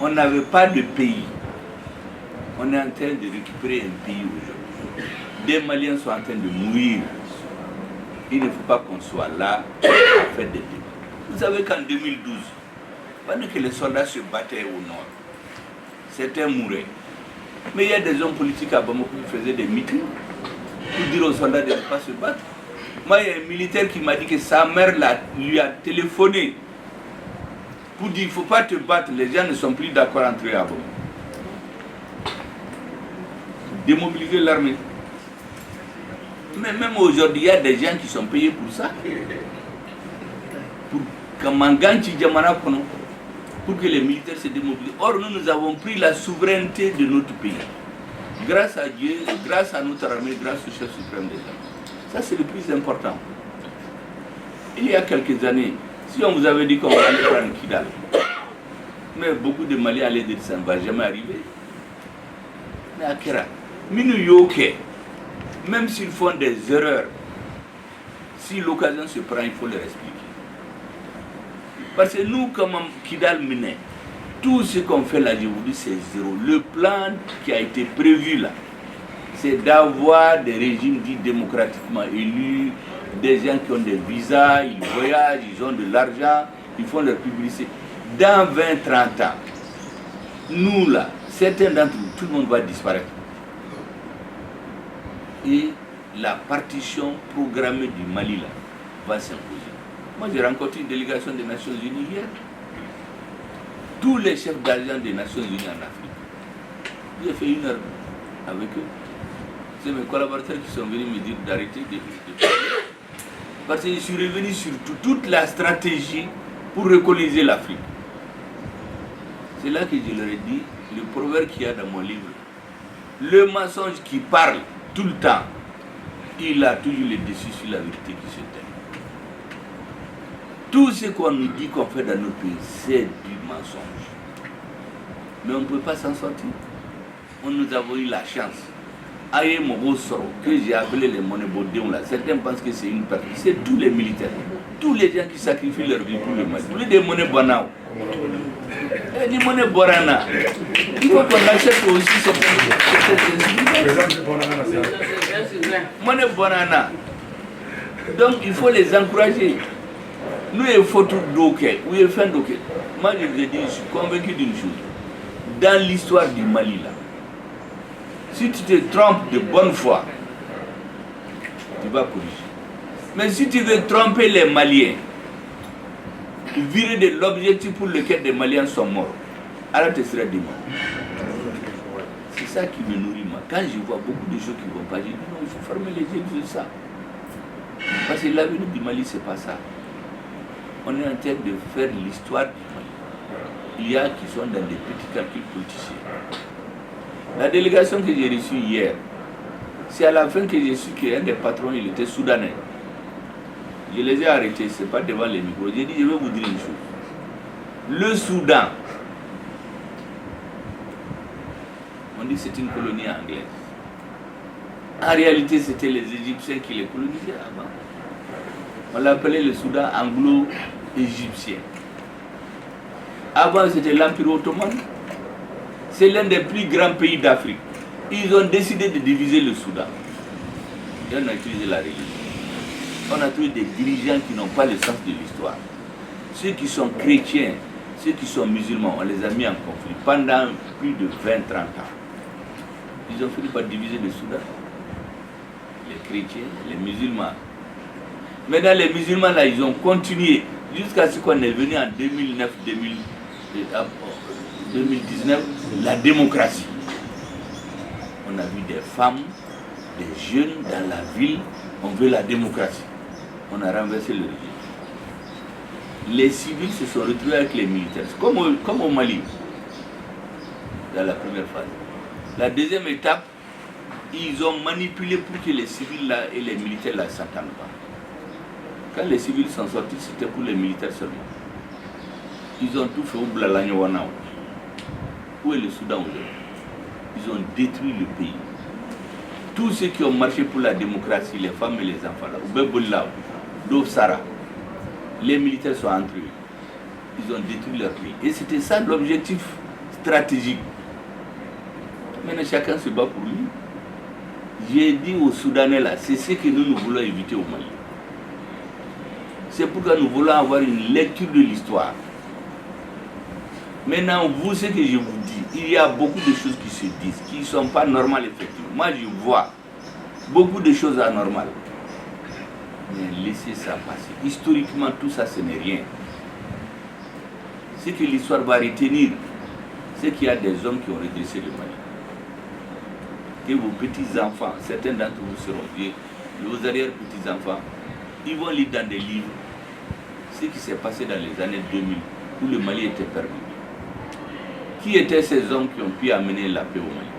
E: on n'avait pas de pays. On est en train de récupérer un pays aujourd'hui. Des Maliens sont en train de mourir. Il ne faut pas qu'on soit là à faire des débats. Vous savez qu'en 2012, pendant que les soldats se battaient au nord, certains mouraient. Mais il y a des hommes politiques à Bamako qui faisaient des meetings pour dire aux soldats de ne pas se battre. Moi, il y a un militaire qui m'a dit que sa mère lui a téléphoné pour dire il ne faut pas te battre, les gens ne sont plus d'accord entre eux à Bamako. Démobiliser l'armée. Mais même aujourd'hui, il y a des gens qui sont payés pour ça. Pour que les militaires se démobilisent. Or, nous avons pris la souveraineté de notre pays. Grâce à Dieu, grâce à notre armée, grâce au chef suprême des armées. Ça, c'est le plus important. Il y a quelques années, si on vous avait dit qu'on va aller prendre Kidal, mais beaucoup de Maliens allaient dire ça ne va jamais arriver. Mais à Kera, Minu Yoke, même s'ils font des erreurs, si l'occasion se prend, il faut leur expliquer. Parce que nous, comme Kidal Mine, tout ce qu'on fait là, je vous dis, c'est zéro. Le plan qui a été prévu là, c'est d'avoir des régimes dits démocratiquement élus, des gens qui ont des visas, ils voyagent, ils ont de l'argent, ils font leur publicité. Dans 20-30 ans, nous là, certains d'entre nous, tout le monde va disparaître. Et la partition programmée du Mali là, va s'imposer. Moi, j'ai rencontré une délégation des Nations Unies hier. Tous les chefs d'agence des Nations Unies en Afrique. J'ai fait 1 heure avec eux. C'est mes collaborateurs qui sont venus me dire d'arrêter de parler. Parce que je suis revenu sur toute la stratégie pour recoloniser l'Afrique. C'est là que je leur ai dit, le proverbe qu'il y a dans mon livre, le mensonge qui parle tout le temps, il a toujours le dessus sur la vérité qui se tait. Tout ce qu'on nous dit qu'on fait dans nos pays, c'est du mensonge. Mais on ne peut pas s'en sortir. On nous a eu la chance. Aïe Mogosoro, que j'ai appelé les monébodéons là, certains pensent que c'est une partie, c'est tous les militaires, tous les gens qui sacrifient leur vie pour le Mali, plus des monnaies banao. Et des monnaies borana. Il faut qu'on accepte aussi ce monnaie banana. Donc il faut les encourager. Nous, il faut tout docker, ou il faut docker. Moi, je vous ai dit, je suis convaincu d'une chose. Dans l'histoire du Mali là, si tu te trompes de bonne foi, tu vas corriger. Mais si tu veux tromper les Maliens, virer de l'objectif pour lequel les Maliens sont morts, alors tu seras démon. C'est ça qui me nourrit moi. Quand je vois beaucoup de choses qui ne vont pas, je dis non, il faut fermer les yeux sur ça. Parce que l'avenir du Mali, ce n'est pas ça. On est en train de faire l'histoire du Mali. Il y a qui sont dans des petits calculs politiciens. La délégation que j'ai reçue hier, c'est à la fin que j'ai su qu'un des patrons, il était soudanais. Je les ai arrêtés, ce n'est pas devant les micros. J'ai dit, je vais vous dire une chose. Le Soudan, on dit que c'est une colonie anglaise. En réalité, c'était les Égyptiens qui les colonisaient avant. On l'appelait le Soudan anglo-égyptien. Avant, c'était l'Empire ottoman. C'est l'un des plus grands pays d'Afrique. Ils ont décidé de diviser le Soudan. Et on a utilisé la religion. On a trouvé des dirigeants qui n'ont pas le sens de l'histoire. Ceux qui sont chrétiens, ceux qui sont musulmans, on les a mis en conflit pendant plus de 20-30 ans. Ils ont fini par diviser le Soudan. Les chrétiens, les musulmans. Maintenant, les musulmans, là, ils ont continué jusqu'à ce qu'on est venu en 2019, la démocratie. On a vu des femmes, des jeunes dans la ville, on veut la démocratie. On a renversé le régime. Les civils se sont retrouvés avec les militaires, comme au Mali, dans la première phase. La deuxième étape, ils ont manipulé pour que les civils là et les militaires là ne s'entendent pas. Quand les civils sont sortis, c'était pour les militaires seulement. Ils ont tout fait au Blalanyowana. Où est le Soudan aujourd'hui? Ils ont détruit le pays. Tous ceux qui ont marché pour la démocratie, les femmes et les enfants, là, Oubeboula, Dovsara, les militaires sont entre eux. Ils ont détruit leur pays. Et c'était ça l'objectif stratégique. Maintenant, chacun se bat pour lui. J'ai dit aux Soudanais là, c'est ce que nous voulons éviter au Mali. C'est pourquoi nous voulons avoir une lecture de l'histoire. Maintenant, vous, ce que je vous dis, il y a beaucoup de choses qui se disent, qui ne sont pas normales effectivement. Moi, je vois beaucoup de choses anormales. Mais laissez ça passer. Historiquement, tout ça, ce n'est rien. Ce que l'histoire va retenir, c'est qu'il y a des hommes qui ont redressé le Mali. Que vos petits-enfants, certains d'entre vous seront vieux, vos arrière-petits-enfants, ils vont lire dans des livres ce qui s'est passé dans les années 2000, où le Mali était perdu. Qui étaient ces hommes qui ont pu amener la paix au Mali?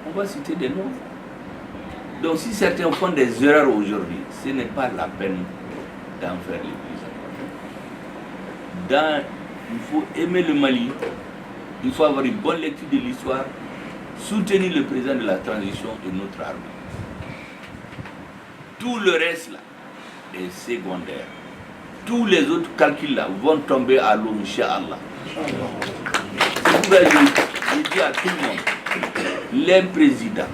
E: On va citer des noms. Donc si certains font des erreurs aujourd'hui, ce n'est pas la peine d'en faire les prisons. Il faut aimer le Mali, il faut avoir une bonne lecture de l'histoire, soutenir le président de la transition et notre armée. Tout le reste là est secondaire. Tous les autres calculs là vont tomber à l'eau, Inch'Allah. C'est pourquoi je dis à tout le monde, les présidents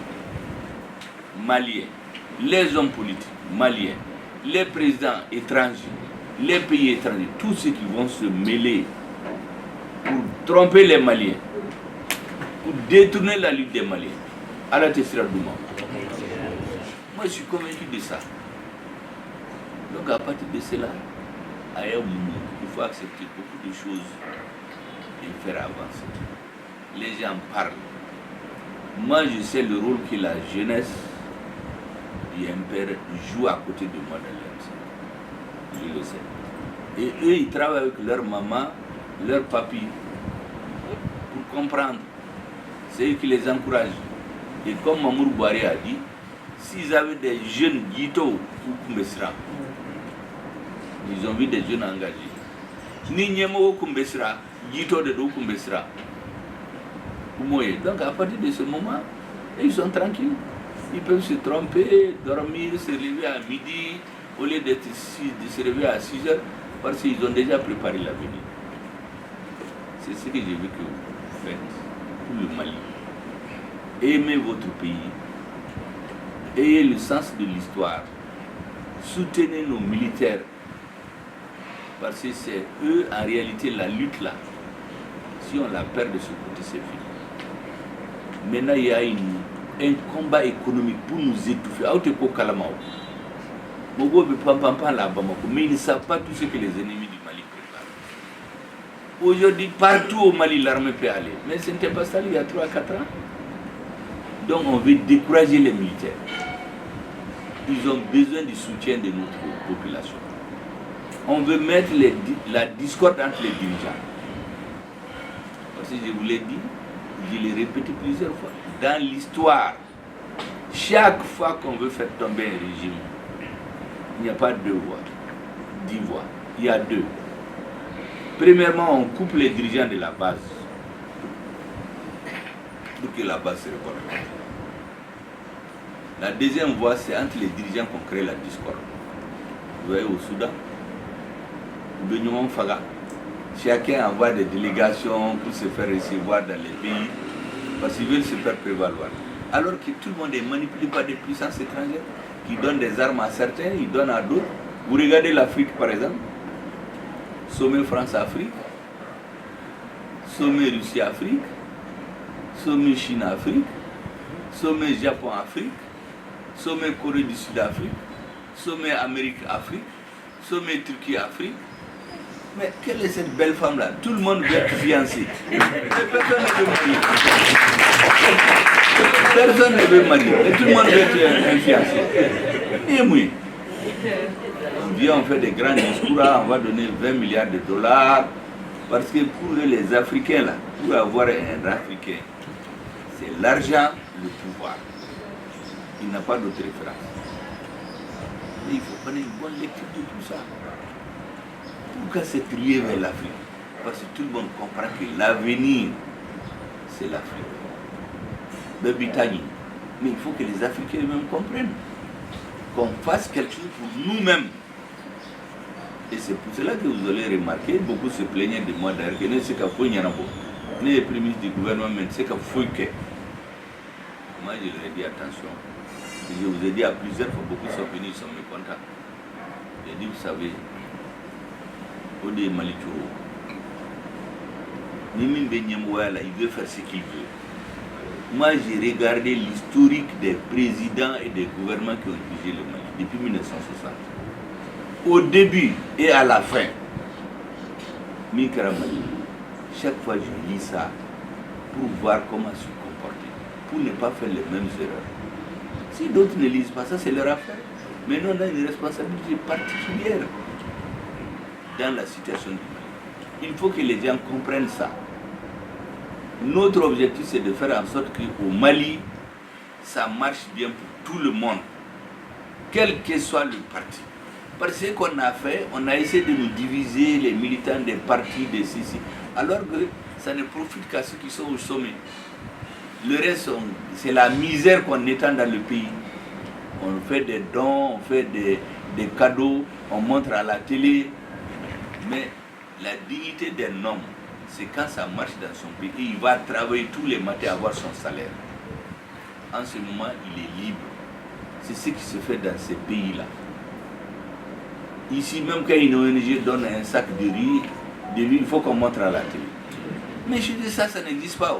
E: maliens, les hommes politiques maliens, les présidents étrangers, les pays étrangers, tous ceux qui vont se mêler pour tromper les Maliens, pour détourner la lutte des Maliens, Allah te sera Douma. Moi, je suis convaincu de ça. Donc, à partir de cela, à un moment, il faut accepter beaucoup de choses et faire avancer. Les gens parlent. Moi, je sais le rôle que la jeunesse du MPR joue à côté de moi dans l'MC. Je le sais. Et eux, ils travaillent avec leur maman, leur papy, pour comprendre. C'est eux qui les encouragent. Et comme Mamour Bouari a dit, s'ils avaient des jeunes Guito ou Kumbesra, ils ont vu des jeunes engagés. Ni Nyemo Kumbesra, Guito de Kumbesra. Donc à partir de ce moment, ils sont tranquilles. Ils peuvent se tromper, dormir, se lever à midi, au lieu de se lever à 6 heures, parce qu'ils ont déjà préparé l'avenir. C'est ce que j'ai vu que vous faites pour le Mali. Aimez votre pays, ayez le sens de l'histoire, soutenez nos militaires, parce que c'est eux en réalité la lutte là. Si on la perd de ce côté, c'est fini. Maintenant, il y a un combat économique pour nous étouffer. Mais ils ne savent pas tout ce que les ennemis du Mali préparent. Aujourd'hui, partout au Mali, l'armée peut aller. Mais ce n'était pas ça il y a 3-4 ans. Donc on veut décourager les militaires. Ils ont besoin du soutien de notre population. On veut mettre la discorde entre les dirigeants. Parce que je vous l'ai dit, je l'ai répété plusieurs fois. Dans l'histoire, chaque fois qu'on veut faire tomber un régime, il n'y a pas 2 voix, 10 voix. Il y a 2. Premièrement, on coupe les dirigeants de la base pour que la base se reconnaisse. La deuxième voie, c'est entre les dirigeants qu'on crée la discorde. Vous voyez au Soudan, Benyamin Faga, chacun envoie des délégations pour se faire recevoir dans les pays parce qu'ils veulent se faire prévaloir. Alors que tout le monde est manipulé par des puissances étrangères qui donnent des armes à certains, ils donnent à d'autres. Vous regardez l'Afrique par exemple, sommet France-Afrique, sommet Russie-Afrique, sommet Chine-Afrique, sommet Japon-Afrique, sommet Corée du Sud-Afrique, sommet Amérique-Afrique, sommet Turquie-Afrique. Mais quelle est cette belle femme-là? Tout le monde veut être fiancé. Personne ne veut marier. Personne ne veut marier. Et tout le monde veut être un fiancé. Et moi, on vient, on fait des grands discours, on va donner 20 milliards de dollars. Parce que pour les Africains, là, pour avoir un Africain, c'est l'argent, le pouvoir. Il n'a pas d'autre référence. Mais il faut prendre une bonne lecture de tout ça. Pourquoi se trier vers l'Afrique? Parce que tout le monde comprend que l'avenir, c'est l'Afrique. Mais il faut que les Africains eux-mêmes comprennent. Qu'on fasse quelque chose pour nous-mêmes. Et c'est pour cela que vous allez remarquer, beaucoup se plaignaient de moi d'ailleurs, que ne sais qu'à fouiller n'y en a pas. Les prémices du gouvernement, mais c'est qu'à fouiller. Moi, je leur ai dit attention. Je vous ai dit à plusieurs fois, beaucoup sont venus, ils sont mécontents. J'ai dit, vous savez, Odé Malichoro, Nimin Benyamouala, il veut faire ce qu'il veut. Moi, j'ai regardé l'historique des présidents et des gouvernements qui ont dirigé le Mali depuis 1960. Au début et à la fin, Mikara Mali, chaque fois je lis ça pour voir comment se comporter, pour ne pas faire les mêmes erreurs. Si d'autres ne lisent pas ça, c'est leur affaire. Mais nous, on a une responsabilité particulière dans la situation du Mali. Il faut que les gens comprennent ça. Notre objectif, c'est de faire en sorte qu'au Mali, ça marche bien pour tout le monde, quel que soit le parti. Parce que ce qu'on a fait, on a essayé de nous diviser, les militants des partis, des ceci, alors que ça ne profite qu'à ceux qui sont au sommet. Le reste, c'est la misère qu'on étend dans le pays. On fait des dons, on fait des cadeaux, on montre à la télé. Mais la dignité d'un homme, c'est quand ça marche dans son pays, il va travailler tous les matins, avoir son salaire. En ce moment, il est libre. C'est ce qui se fait dans ces pays-là. Ici, même quand une ONG donne un sac de riz, il faut qu'on montre à la télé. Mais je dis ça n'existe pas.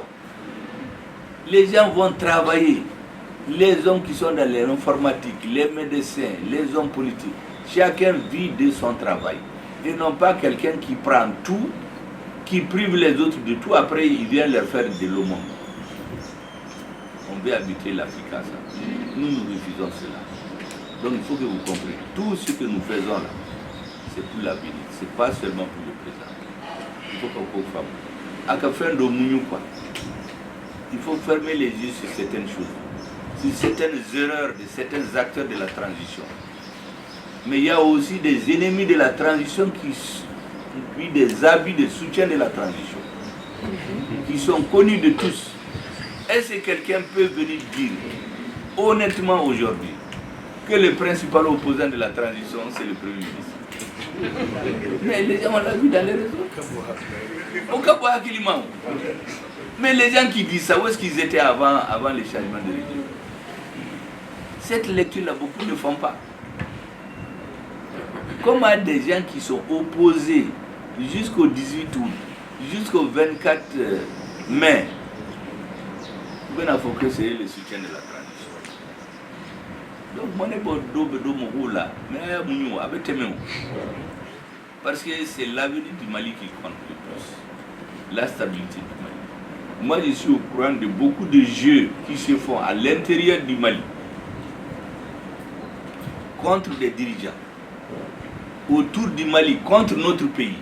E: Les gens vont travailler. les hommes qui sont dans l'informatique, les médecins, les hommes politiques, chacun vit de son travail. Et non pas quelqu'un qui prend tout, qui prive les autres de tout, après il vient leur faire de l'aumône. On veut habiter l'Afrique à ça. Nous refusons cela. Donc il faut que vous compreniez, tout ce que nous faisons là, c'est pour l'avenir, c'est pas seulement pour le présent. Il faut qu'on fasse. À la fin de quoi. Il faut fermer les yeux sur certaines choses, sur certaines erreurs de certains acteurs de la transition. Mais il y a aussi des ennemis de la transition qui des habits de soutien de la transition, qui sont connus de tous. Est-ce que quelqu'un peut venir dire honnêtement aujourd'hui que le principal opposant de la transition, c'est le Premier ministre? Mais les gens, on l'a vu dans les réseaux. Au Kaboua Kilimao. Mais les gens qui disent ça, où est-ce qu'ils étaient avant les changements de régime? Cette lecture-là, beaucoup ne font pas. Comme à des gens qui sont opposés jusqu'au 18 août, jusqu'au 24 mai, il faut que c'est le soutien de la transition. Donc, moi, parce que c'est l'avenir du Mali qui compte le plus, la stabilité du Mali. Moi, je suis au courant de beaucoup de jeux qui se font à l'intérieur du Mali contre des dirigeants, autour du Mali, contre notre pays,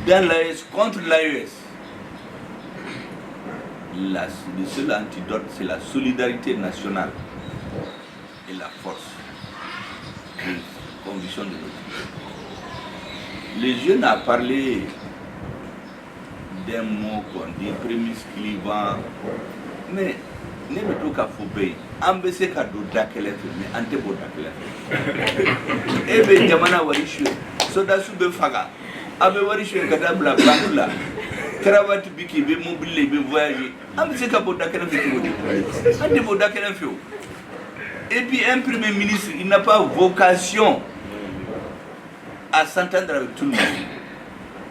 E: dans l'AES, contre l'AES. Le seul antidote, c'est la solidarité nationale et la force de conviction de notre pays. Le jeune a parlé d'un mot qu'on dit prémisse clivant, mais ne me trouve qu'à Foubé, ambessé qu'à Dodakele, mais Antebo Dakele. Eh bien, Jamana Warishu, Soda Soube Faga, Abe Warishu et Kadabla Bangula, Cravate Biki, be mobile, be voyager, ambessé qu'à Bodakele, Antebo Dakele. Et puis, un premier ministre, il n'a pas vocation à s'entendre avec tout le monde.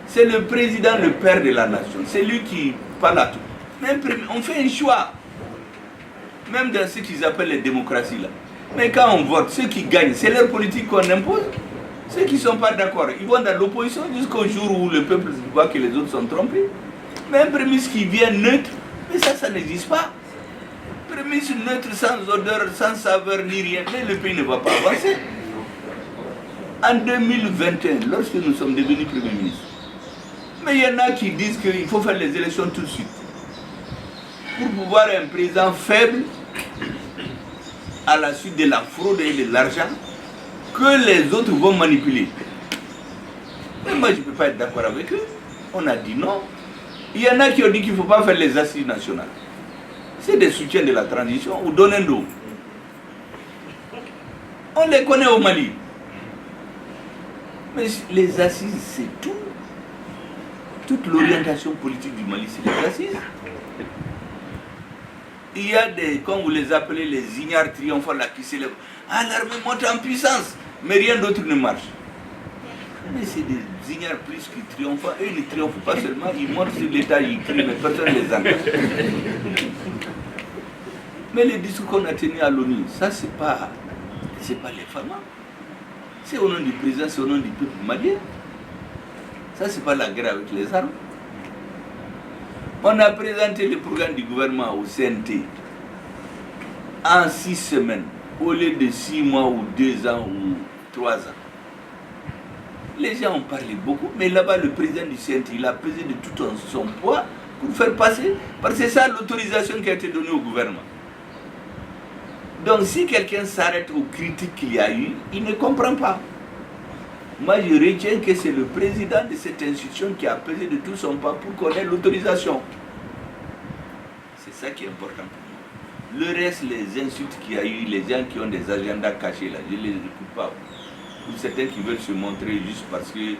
E: C'est le président, le père de la nation. C'est lui qui parle à tout. Même on fait un choix. Même dans ce qu'ils appellent les démocraties là. Mais quand on vote, ceux qui gagnent, c'est leur politique qu'on impose. Ceux qui ne sont pas d'accord, ils vont dans l'opposition jusqu'au jour où le peuple voit que les autres sont trompés. Mais un premier ministre qui vient neutre, mais ça n'existe pas. Un premier ministre neutre, sans odeur, sans saveur, ni rien, mais le pays ne va pas avancer. En 2021, lorsque nous sommes devenus Premier ministre, mais il y en a qui disent qu'il faut faire les élections tout de suite. Pour pouvoir un président faible, à la suite de la fraude et de l'argent, que les autres vont manipuler. Mais moi, je ne peux pas être d'accord avec eux. On a dit non. Il y en a qui ont dit qu'il ne faut pas faire les assises nationales. C'est des soutiens de la transition ou donnez-nous. On les connaît au Mali. Mais les assises, c'est tout. Toute l'orientation politique du Mali, c'est les assises. Il y a des, comme vous les appelez, les ignares triomphants là qui s'élèvent. Ah, l'armée monte en puissance, mais rien d'autre ne marche. Mais c'est des ignares plus qui triomphent. Eux, ils ne triomphent pas seulement, ils montent sur l'État, ils crient, mais personne ne les entend. Mais les discours qu'on a tenus à l'ONU, ça, c'est pas l'informant. C'est au nom du président, c'est au nom du peuple malien. Ça, c'est pas la guerre avec les armes. On a présenté le programme du gouvernement au CNT en 6 semaines, au lieu de 6 mois ou 2 ans ou 3 ans. Les gens ont parlé beaucoup, mais là-bas, le président du CNT, il a pesé de tout son poids pour faire passer, parce que c'est ça l'autorisation qui a été donnée au gouvernement. Donc, si quelqu'un s'arrête aux critiques qu'il y a eu, il ne comprend pas. Moi, je retiens que c'est le président de cette institution qui a pesé de tout son poids pour qu'on ait l'autorisation. C'est ça qui est important pour moi. Le reste, les insultes qu'il y a eu, les gens qui ont des agendas cachés, là, je ne les écoute pas. Ou certains qui veulent se montrer juste parce que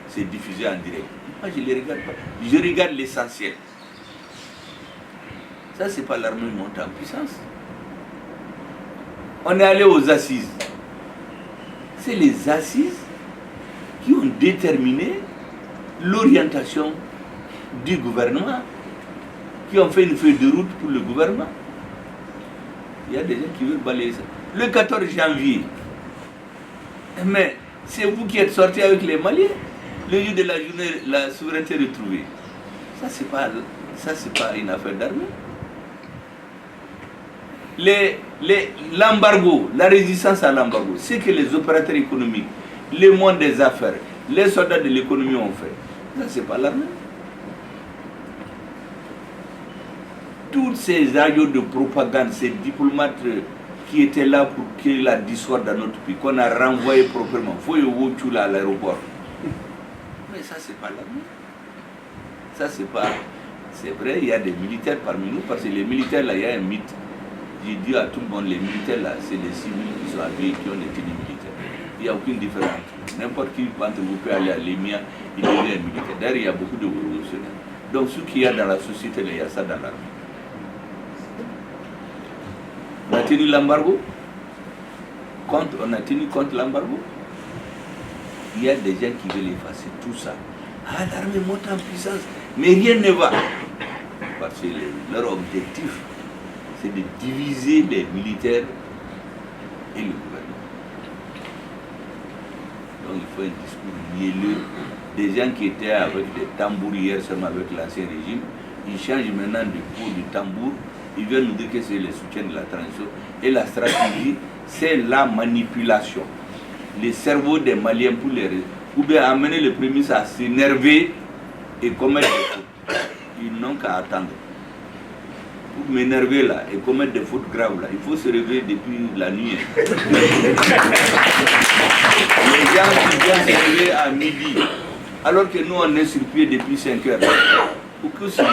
E: c'est diffusé en direct. Moi, je ne les regarde pas. Je regarde l'essentiel. Ça, ce n'est pas l'armée montée en puissance. On est allé aux assises. C'est les assises qui ont déterminé l'orientation du gouvernement, qui ont fait une feuille de route pour le gouvernement. Il y a des gens qui veulent balayer ça. Le 14 janvier, mais c'est vous qui êtes sortis avec les Maliens, le jour de la journée, la souveraineté retrouvée. Ça, c'est pas une affaire d'armée. L'embargo, la résistance à l'embargo, c'est que les opérateurs économiques, le monde des affaires, les soldats de l'économie ont fait. Ça, c'est pas l'armée. Tous ces agents de propagande, ces diplomates qui étaient là pour créer la discorde dans notre pays, qu'on a renvoyé proprement, il faut y aller à l'aéroport. Mais ça, c'est pas l'armée. Ça, c'est pas. C'est vrai, il y a des militaires parmi nous, parce que les militaires, là, il y a un mythe. J'ai dit à tout le monde, les militaires, là, c'est des civils qui sont habillés, qui ont des tenues militaires. Il n'y a aucune différence. N'importe qui entre vous peut aller à l'EMIA, il devient militaire. D'ailleurs, il y a beaucoup de révolutionnaires. Donc, ce qu'il y a dans la société, là, il y a ça dans l'armée. On a tenu l'embargo. On a tenu contre l'embargo. Il y a des gens qui veulent effacer tout ça. Ah, l'armée monte en puissance, mais rien ne va. Parce que leur objectif, c'est de diviser les militaires et le gouvernement. Donc il faut un discours mielleux. Des gens qui étaient avec des tambours hier seulement avec l'ancien régime, ils changent maintenant de pot du tambour. Ils veulent nous dire que c'est le soutien de la transition. Et la stratégie, c'est la manipulation. Les cerveaux des Maliens pour les ou bien amener les prémices à s'énerver et commettre des fautes. Ils n'ont qu'à attendre. Pour m'énerver là et commettre des fautes graves là, il faut se réveiller depuis la nuit. Les gens qui viennent se réveiller à midi, alors que nous on est sur pied depuis 5 heures. Ou que c'est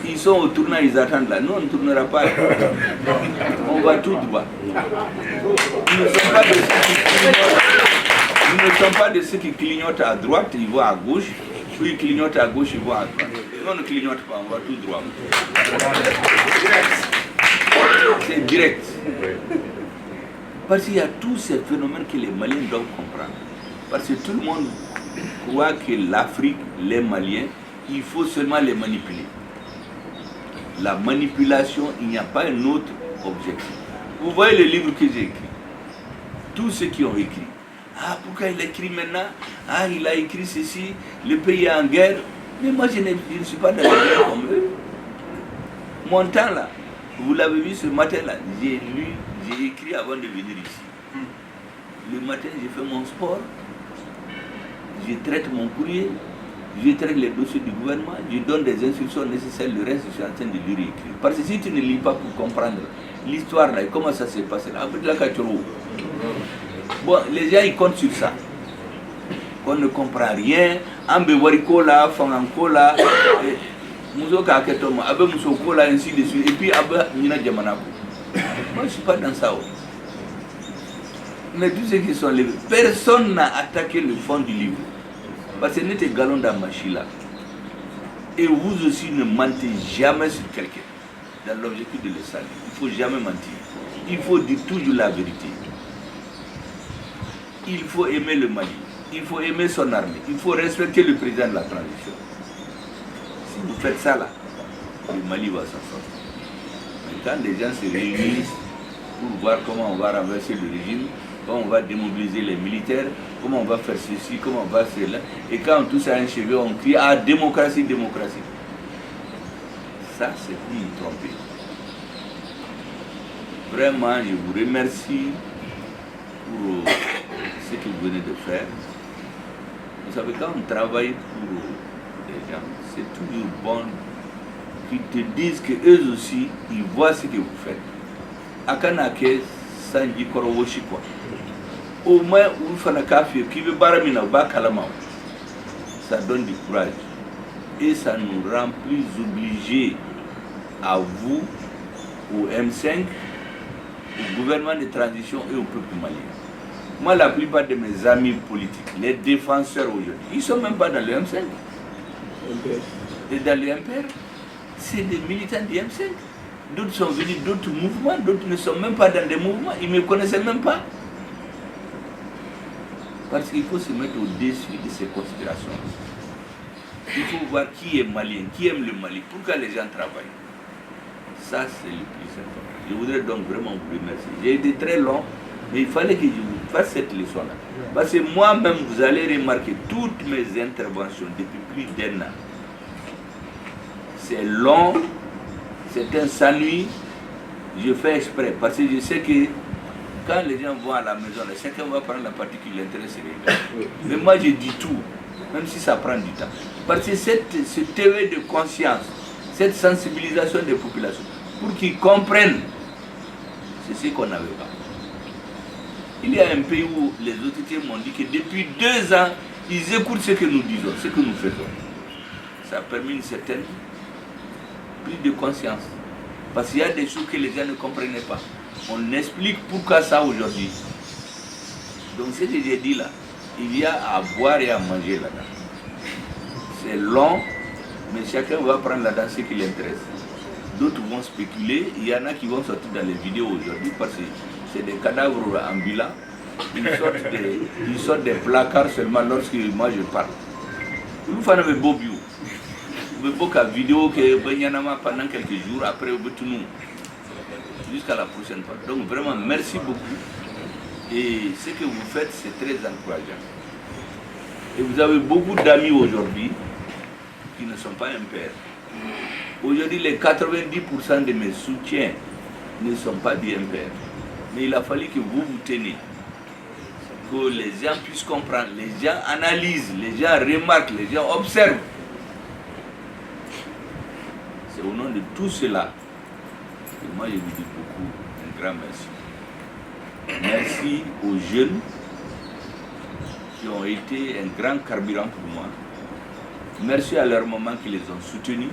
E: ils sont au tournant, ils attendent là. Nous, on ne tournera pas. On va tout droit. Nous ne sommes pas de ceux qui clignotent à droite, ils vont à gauche. Puis ils clignotent à gauche, ils vont à droite. Nous, on ne clignote pas, on va tout droit. C'est direct. Parce qu'il y a tous ces phénomènes que les Maliens doivent comprendre. Parce que tout le monde croit que l'Afrique, les Maliens, il faut seulement les manipuler. La manipulation, il n'y a pas un autre objectif. Vous voyez le livre que j'ai écrit. Tous ceux qui ont écrit. Ah, pourquoi il a écrit maintenant? Ah, il a écrit ceci, le pays est en guerre. Mais moi, je ne suis pas dans la guerre comme eux. Mon temps là, vous l'avez vu ce matin là, j'ai lu, j'ai écrit avant de venir ici. Le matin, j'ai fait mon sport, je traite mon courrier, je traite les dossiers du gouvernement, je donne des instructions nécessaires, le reste je suis en train de lire et écrire. Parce que si tu ne lis pas pour comprendre l'histoire là, comment ça s'est passé là, bon, les gens ils comptent sur ça. On ne comprend rien, Ambe Warikola, Fangankola, Mouzoka Ketoma, Abe Mousokola, ainsi de suite, et puis Abe Nina Djamanako. Moi je ne suis pas dans ça. Mais tous ceux qui sont levés, personne n'a attaqué le fond du livre. Parce que n'était galon dans Machila. Et vous aussi ne mentez jamais sur quelqu'un. Dans l'objectif de le salut. Il ne faut jamais mentir. Il faut dire toujours la vérité. Il faut aimer le Mali. Il faut aimer son armée. Il faut respecter le président de la transition. Si vous faites ça là, le Mali va s'en sortir. Mais quand les gens se réunissent pour voir comment on va renverser le régime, comment on va démobiliser les militaires, comment on va faire ceci, comment on va faire cela. Et quand on touche à un cheveu, on crie « Ah, démocratie, démocratie ». Ça, c'est pour nous tromper. Vraiment, je vous remercie pour ce que vous venez de faire. Vous savez, quand on travaille pour les gens, c'est toujours bon qu'ils te disent qu'eux aussi, ils voient ce que vous faites. Akanake, Sanji Korowoshi quoi. Au moins, ça donne du courage et ça nous rend plus obligés à vous, au M5, au gouvernement de transition et au peuple malien. Moi, la plupart de mes amis politiques, les défenseurs aujourd'hui, ils ne sont même pas dans le M5. Et dans le MPR, c'est des militants du M5. D'autres sont venus d'autres mouvements, d'autres ne sont même pas dans des mouvements, ils ne me connaissaient même pas. Parce qu'il faut se mettre au-dessus de ces conspirations. Il faut voir qui est malien, qui aime le Mali, pourquoi les gens travaillent. Ça, c'est le plus important. Je voudrais donc vraiment vous remercier. J'ai été très long, mais il fallait que je vous fasse cette leçon-là. Parce que moi-même, vous allez remarquer toutes mes interventions depuis plus d'1 an. C'est long, certains s'ennuient, je fais exprès. Parce que je sais que quand les gens vont à la maison, chacun va prendre la partie qui l'intéresse. Mais moi, je dis tout, même si ça prend du temps. Parce que cet éveil de conscience, cette sensibilisation des populations, pour qu'ils comprennent, c'est ce qu'on n'avait pas. Il y a un pays où les autorités m'ont dit que depuis 2 ans, ils écoutent ce que nous disons, ce que nous faisons. Ça a permis une certaine prise de conscience. Parce qu'il y a des choses que les gens ne comprenaient pas. On explique pourquoi ça aujourd'hui. Donc ce que j'ai dit là, il y a à boire et à manger là-dedans. C'est long, mais chacun va prendre là-dedans ce qui l'intéresse. D'autres vont spéculer, il y en a qui vont sortir dans les vidéos aujourd'hui parce que c'est des cadavres ambulants. Ils sortent des placards seulement lorsque moi je parle. Vous faites un beau bio. Vous faites beaucoup de vidéos pendant quelques jours, après vous tout nous. Jusqu'à la prochaine fois. Donc vraiment merci beaucoup. Et ce que vous faites, c'est très encourageant. Et vous avez beaucoup d'amis aujourd'hui qui ne sont pas impairs. Aujourd'hui, les 90% de mes soutiens ne sont pas des impairs. Mais il a fallu que vous vous teniez. Que les gens puissent comprendre, les gens analysent, les gens remarquent, les gens observent. C'est au nom de tout cela que moi je vous dis beaucoup un grand merci. Merci aux jeunes qui ont été un grand carburant pour moi. Merci à leurs mamans qui les ont soutenus.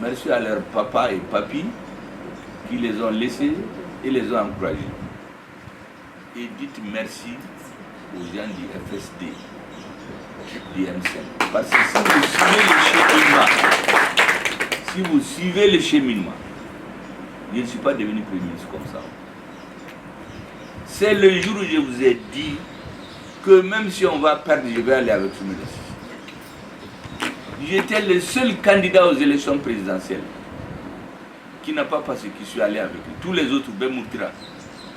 E: Merci à leurs papas et papis qui les ont laissés et les ont encouragés. Et dites merci aux gens du FSD, du M5. Parce que si vous suivez le cheminement, je ne suis pas devenu Premier ministre comme ça. C'est le jour où je vous ai dit que même si on va perdre, je vais aller avec Soumis. J'étais le seul candidat aux élections présidentielles qui n'a pas passé, qui suis allé avec lui. Tous les autres, Bemoutira,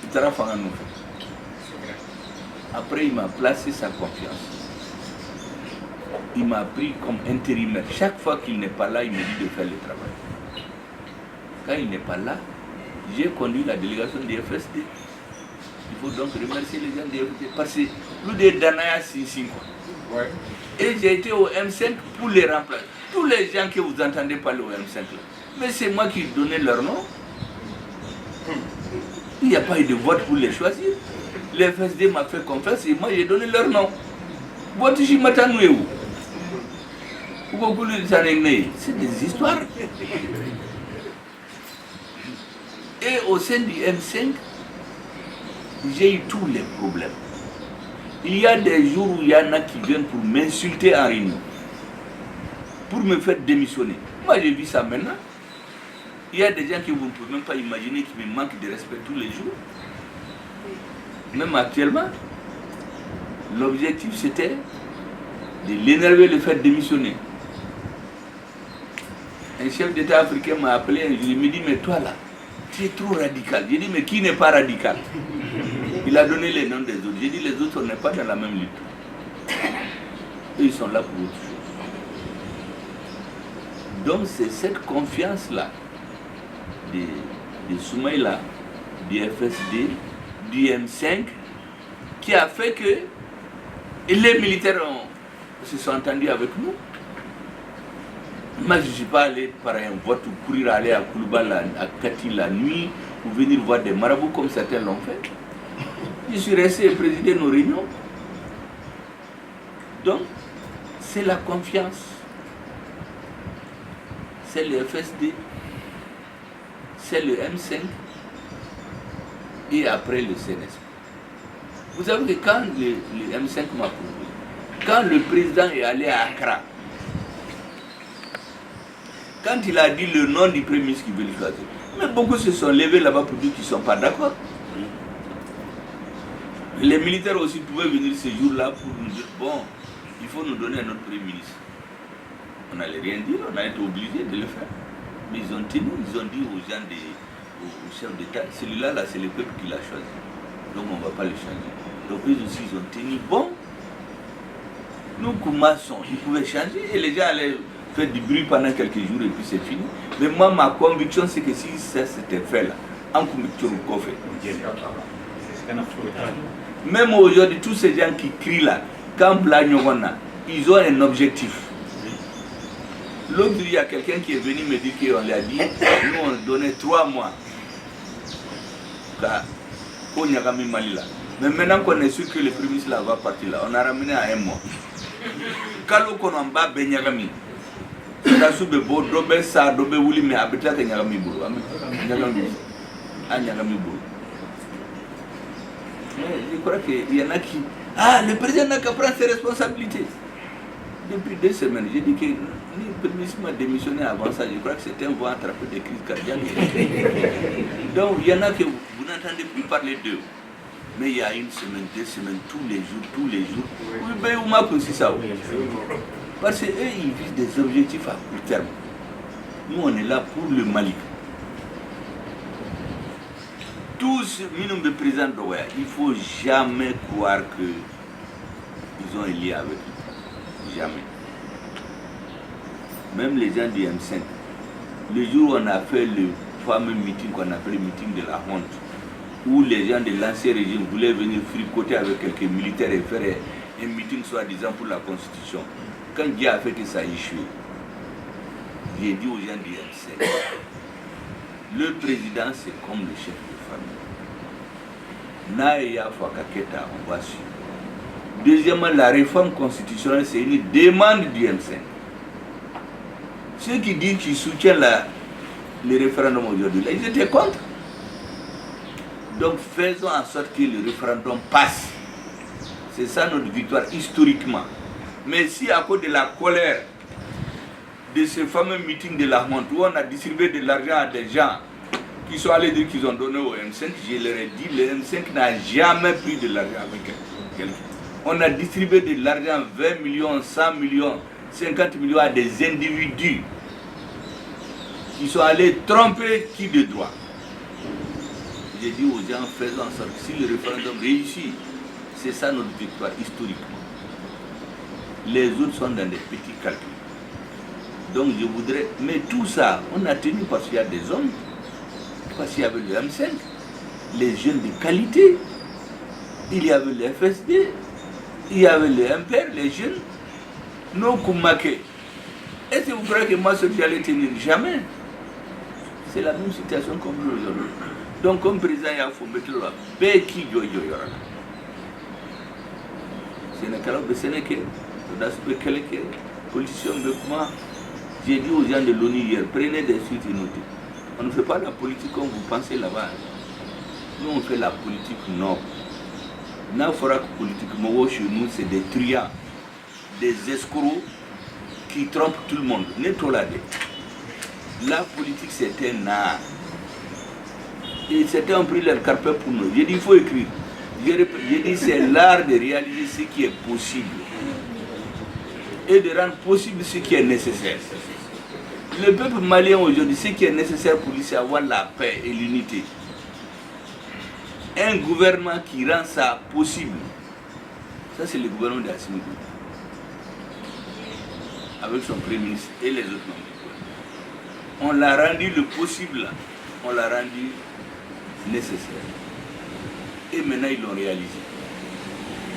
E: Itara Fanganou. Après, il m'a placé sa confiance. Il m'a pris comme intérimaire. Chaque fois qu'il n'est pas là, il me dit de faire le travail. Quand il n'est pas là, j'ai conduit la délégation du FSD. Il faut donc remercier les gens du FSD. Parce que plus de Danaya Sinsin. Ouais. Et j'ai été au M5 pour les remplacer. Tous les gens que vous entendez parler au M5 là. Mais c'est moi qui donnais leur nom. Il n'y a pas eu de vote pour les choisir. Le FSD m'a fait confiance et moi j'ai donné leur nom. C'est des histoires. Et au sein du M5, j'ai eu tous les problèmes. Il y a des jours où il y en a qui viennent pour m'insulter en réunion, pour me faire démissionner. Moi j'ai vu ça maintenant. Il y a des gens que vous ne pouvez même pas imaginer qui me manquent de respect tous les jours. Même actuellement, l'objectif c'était de l'énerver, le faire démissionner. Un chef d'État africain m'a appelé un jour, il me dit, mais toi là, tu es trop radical. J'ai dit, mais qui n'est pas radical? Il a donné les noms des autres. J'ai dit, les autres, on n'est pas dans la même lutte. Eux, ils sont là pour autre chose. Donc, c'est cette confiance-là de Soumaïla, du FSD, du M5, qui a fait que les militaires se sont entendus avec nous. Moi, je ne suis pas allé par un vote ou courir aller à Kouloubal, à Kati la nuit, pour venir voir des marabouts comme certains l'ont fait. Je suis resté et présidé nos réunions. Donc, c'est la confiance. C'est le FSD. C'est le M5. Et après le CNSP. Vous savez que quand le M5 m'a prouvé, quand le président est allé à Accra, quand il a dit le nom du premier ministre qu'il veut le choisir, mais beaucoup se sont levés là-bas pour dire qu'ils ne sont pas d'accord. Les militaires aussi pouvaient venir ce jour-là pour nous dire, bon, il faut nous donner un autre premier ministre. On n'allait rien dire, on a été obligé de le faire. Mais ils ont tenu, ils ont dit aux gens, aux chefs d'État, celui-là, là, c'est le peuple qui l'a choisi. Donc on ne va pas le changer. Donc eux aussi, ils ont tenu bon. Nous, Koumasson, ils pouvaient changer et les gens allaient faire du bruit pendant quelques jours et puis c'est fini. Mais moi, ma conviction, c'est que si ça s'était fait là, en même aujourd'hui, tous ces gens qui crient là, quand Blagnogona, ils ont un objectif. L'autre, il y a quelqu'un qui est venu me dire qu'on lui a dit, nous on donnait 3 mois pour Nyagami Malila. Mais maintenant qu'on est sûr que le Premier ministre va partir là, on a ramené à 1 mois. Kalau kono mba be Nyagami. Ça soube bo dobe sa dobe wuli mais habita que Nyagami bulu. Nyagami bulu. Je crois qu'il y en a qui... Ah, le président n'a qu'à prendre ses responsabilités. Depuis 2 semaines, j'ai dit que le Premier ministre m'a démissionné avant ça. Je crois que c'était un vent attrapé des crises cardiaques. Donc, il y en a que vous n'entendez plus parler d'eux. Mais il y a 1 semaine, 2 semaines, tous les jours. Oui, ben, on m'a aussi ça. Parce qu'eux, ils visent des objectifs à court terme. Nous, on est là pour le Mali. Tous, minimum de président d'Ouaya, il ne faut jamais croire qu'ils ont un lien avec lui. Jamais. Même les gens du M5, le jour où on a fait le fameux meeting qu'on appelle le meeting de la honte, où les gens de l'ancien régime voulaient venir fricoter avec quelques militaires et faire un meeting soi-disant pour la Constitution, quand Dieu a fait que ça a échoué, j'ai dit aux gens du M5, le président c'est comme le chef de famille. Naïa Fakaketa, on va suivre. Deuxièmement, la réforme constitutionnelle, c'est une demande du M5. Ceux qui disent qu'ils soutiennent le référendum aujourd'hui, là, ils étaient contre. Donc faisons en sorte que le référendum passe. C'est ça notre victoire historiquement. Mais si à cause de la colère de ce fameux meeting de la honte, où on a distribué de l'argent à des gens qui sont allés dire qu'ils ont donné au M5, je leur ai dit, le M5 n'a jamais pris de l'argent avec quelqu'un. On a distribué de l'argent, 20 millions, 100 millions, 50 millions à des individus qui sont allés tromper qui de droit. J'ai dit aux gens, faisons en sorte que si le référendum réussit, c'est ça notre victoire historiquement. Les autres sont dans des petits calculs. Donc je voudrais, mais tout ça, on a tenu parce qu'il y a des hommes, parce qu'il y avait le M5, les jeunes de qualité, il y avait le FSD, il y avait le MPR, les jeunes, nos Koumake. Est-ce que vous croyez que moi, ce que j'allais tenir? Jamais. C'est la même situation comme aujourd'hui. Donc, comme président, il faut mettre là, Beki Yoyorana. Ce n'est que, politicien de comment. J'ai dit aux gens de l'ONU hier, prenez des suites inutiles. On ne fait pas la politique comme vous pensez là-bas. Nous, on fait la politique noble. N'a fera que politique, mais chez nous, c'est des truands, des escrocs qui trompent tout le monde. La politique, c'est un art. Et certains ont pris leur carpet pour nous. J'ai dit, il faut écrire. J'ai dit, c'est l'art de réaliser ce qui est possible et de rendre possible ce qui est nécessaire. Le peuple malien aujourd'hui, ce qui est nécessaire pour lui, c'est avoir la paix et l'unité. Un gouvernement qui rend ça possible, ça c'est le gouvernement d'Assimi Goïta, avec son premier ministre et les autres membres. On l'a rendu le possible là, on l'a rendu nécessaire. Et maintenant ils l'ont réalisé.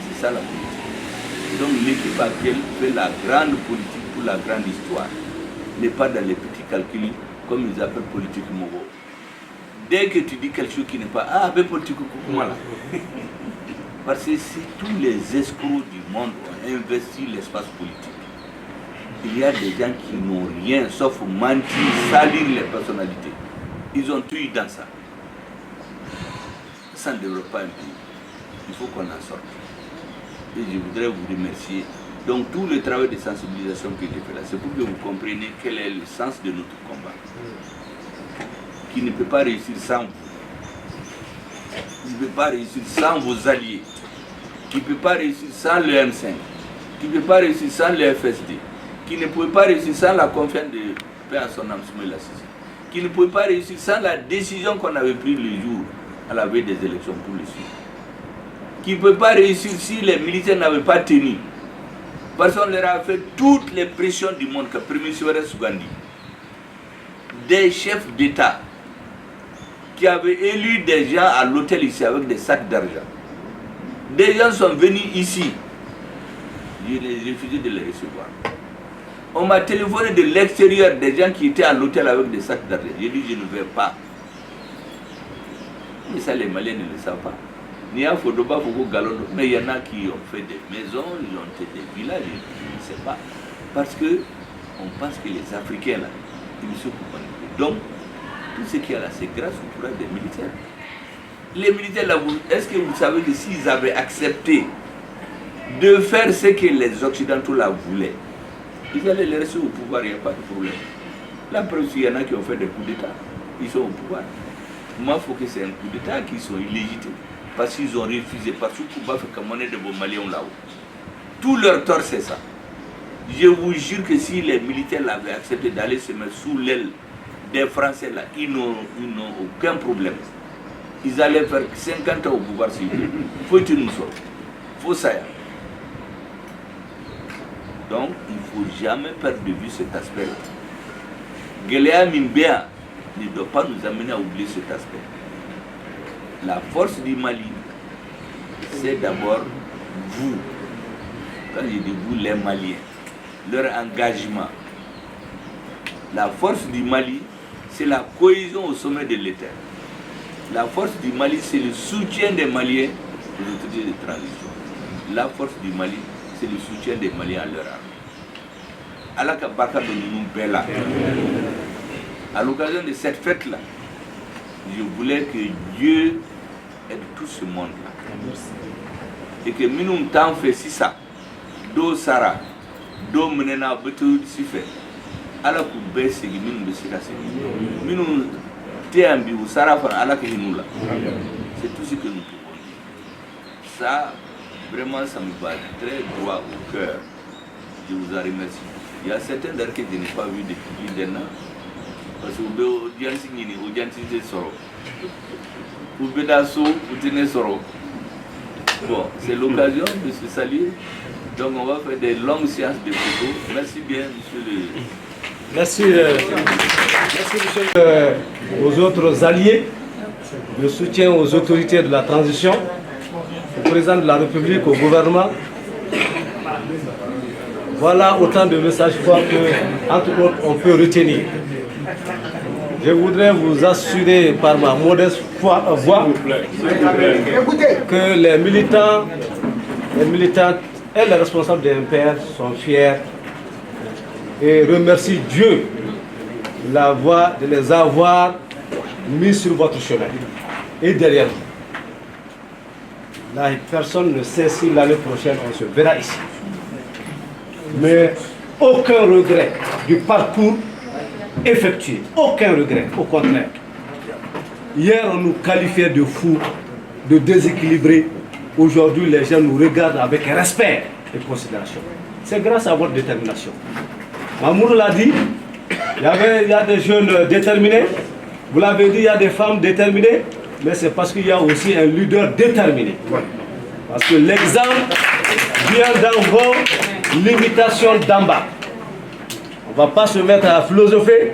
E: C'est ça la politique. Donc l'équipe actuelle fait la grande politique pour la grande histoire, mais pas dans les petits calculs comme ils appellent politique moraux. Dès que tu dis quelque chose qui n'est pas... Ah, ben politique, voilà. Parce que si tous les escrocs du monde ont investi l'espace politique, il y a des gens qui n'ont rien sauf mentir, salir les personnalités. Ils ont tout eu dans ça. Ça ne développe pas un pays. Il faut qu'on en sorte. Et je voudrais vous remercier. Donc tout le travail de sensibilisation qui était fait là, c'est pour que vous compreniez quel est le sens de notre combat. Qui ne peut pas réussir sans vous. Qui ne peut pas réussir sans vos alliés. Qui ne peut pas réussir sans le M5. Qui ne peut pas réussir sans le FSD. Qui ne peut pas réussir sans la confiance paix à son âme, qui ne pouvait pas réussir sans la décision qu'on avait prise le jour à la veille des élections pour le suivre. Qui ne peut pas réussir si les militaires n'avaient pas tenu. Parce qu'on leur a fait toutes les pressions du monde que Premier Sowore Sougandi, des chefs d'État qui avaient élu des gens à l'hôtel ici avec des sacs d'argent. Des gens sont venus ici. J'ai refusé de les recevoir. On m'a téléphoné de l'extérieur des gens qui étaient à l'hôtel avec des sacs d'argent. J'ai dit je ne vais pas. Mais ça les Maliens ne le savent pas. Mais il y en a qui ont fait des maisons, ils ont fait des villages, je ne sais pas. Parce que on pense que les Africains là, ils se coupent. Donc, tout ce qu'il y a là, c'est grâce au courage des militaires. Les militaires là, est-ce que vous savez que s'ils avaient accepté de faire ce que les Occidentaux là voulaient, ils allaient les rester au pouvoir, il n'y a pas de problème. La preuve, il y en a qui ont fait des coups d'État, ils sont au pouvoir. Moi, il faut que c'est un coup d'État qui sont illégitimes. Parce qu'ils ont refusé, parce que pour faire comme on est de vos Maliens là-haut. Tout leur tort, c'est ça. Je vous jure que si les militaires l'avaient accepté d'aller se mettre sous l'aile des Français là, ils n'ont aucun problème. Ils allaient faire 50 ans au pouvoir s'il veut. Faut que nous sortions. Faut ça. Donc, il ne faut jamais perdre de vue cet aspect-là. Guéléa Mimbéa ne doit pas nous amener à oublier cet aspect. La force du Mali, c'est d'abord vous. Quand je dis vous, les Maliens, leur engagement. La force du Mali, c'est la cohésion au sommet de l'État. La force du Mali, c'est le soutien des Maliens aux autorités de transition. La force du Mali, c'est le soutien des Maliens à leur armée. Alaka Baka de Bella. À l'occasion de cette fête-là, je voulais que Dieu aide tout ce monde-là. Et que nous t'en fait si ça. Do Sara, do Menena Betou Sifé. Alors que baisse et nous baissons la série. Nous t'es ou Sara pour Allah que nous là. C'est tout ce que nous pouvons dire. Ça, vraiment, ça me va très droit au cœur. Je vous en remercie. Il y a certains d'entre que je n'ai pas vu depuis plus d'un an. Parce que vous avez dit soro. Vous avez soro. Bon, c'est l'occasion de se saluer. Donc on va faire des longues séances de photos. Merci bien, monsieur le...
A: Merci, monsieur aux autres alliés, le soutien aux autorités de la transition, au président de la République, au gouvernement. Voilà autant de messages forts que, entre autres, on peut retenir. Je voudrais vous assurer par ma modeste voix que les militants et les responsables des MPR sont fiers et remercient Dieu de les avoir mis sur votre chemin et derrière vous. Là, personne ne sait si l'année prochaine on se verra ici. Mais aucun regret du parcours effectué, aucun regret, au contraire. Hier, on nous qualifiait de fous, de déséquilibrés. Aujourd'hui, les gens nous regardent avec respect et considération. C'est grâce à votre détermination. Mamour l'a dit, il y a des jeunes déterminés. Vous l'avez dit, il y a des femmes déterminées. Mais c'est parce qu'il y a aussi un leader déterminé. Parce que l'exemple vient d'en haut, l'imitation d'en bas. On ne va pas se mettre à philosopher,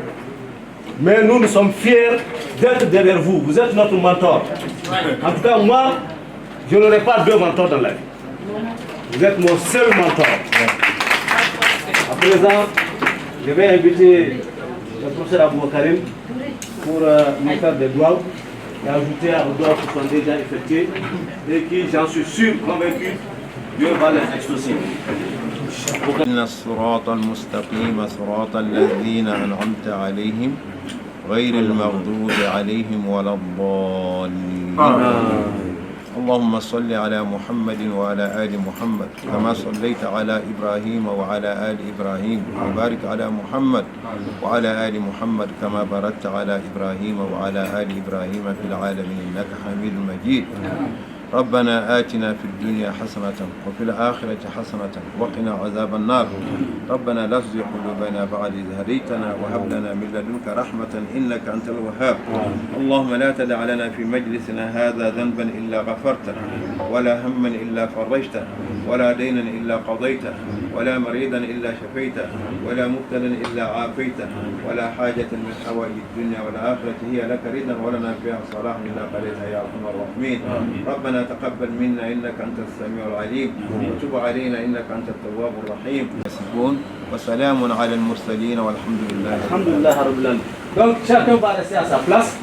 A: mais nous sommes fiers d'être derrière vous. Vous êtes notre mentor. En tout cas, moi, je n'aurai pas deux mentors dans la vie. Vous êtes mon seul mentor. À présent, je vais inviter le professeur Abou Karim pour nous faire des doigts et ajouter aux doigts qui sont déjà effectués et qui, j'en suis sûr, convaincu, Dieu va les exaucer.
F: إن الصراط المستقيم صراط الذين أنعمت عليهم غير المغضوب عليهم ولا الضالين اللهم صل على محمد وعلى آل محمد كما صليت على إبراهيم وعلى آل إبراهيم وبارك على محمد وعلى آل محمد كما باركت على إبراهيم وعلى آل إبراهيم في العالمين إنك حميد مجيد ربنا آتنا في الدنيا حسنة وفي الآخرة حسنة وقنا عذاب النار ربنا لا تزغ قلوبنا بعد إذ هديتنا وهب لنا من لدنك رحمة إنك أنت الوهاب اللهم لا تدع لنا في مجلسنا هذا ذنبا إلا غفرته ولا هما إلا فرجته ولا دينا إلا قضيته ولا مريضا إلا شفيته ولا مبتلا إلا عافيته ولا حاجة من حوائج الدنيا والآخرة هي لك رضا ولنا فيها صلاح إلا قضيتها يا أرحم الراحمين ربنا تقبل منا إنك أنت السميع العليم وتب علينا إنك أنت التواب الرحيم وسلام على المرسلين والحمد لله
A: Alhamdulillah Rabbil Alamin. Donc chacun va rester à sa place.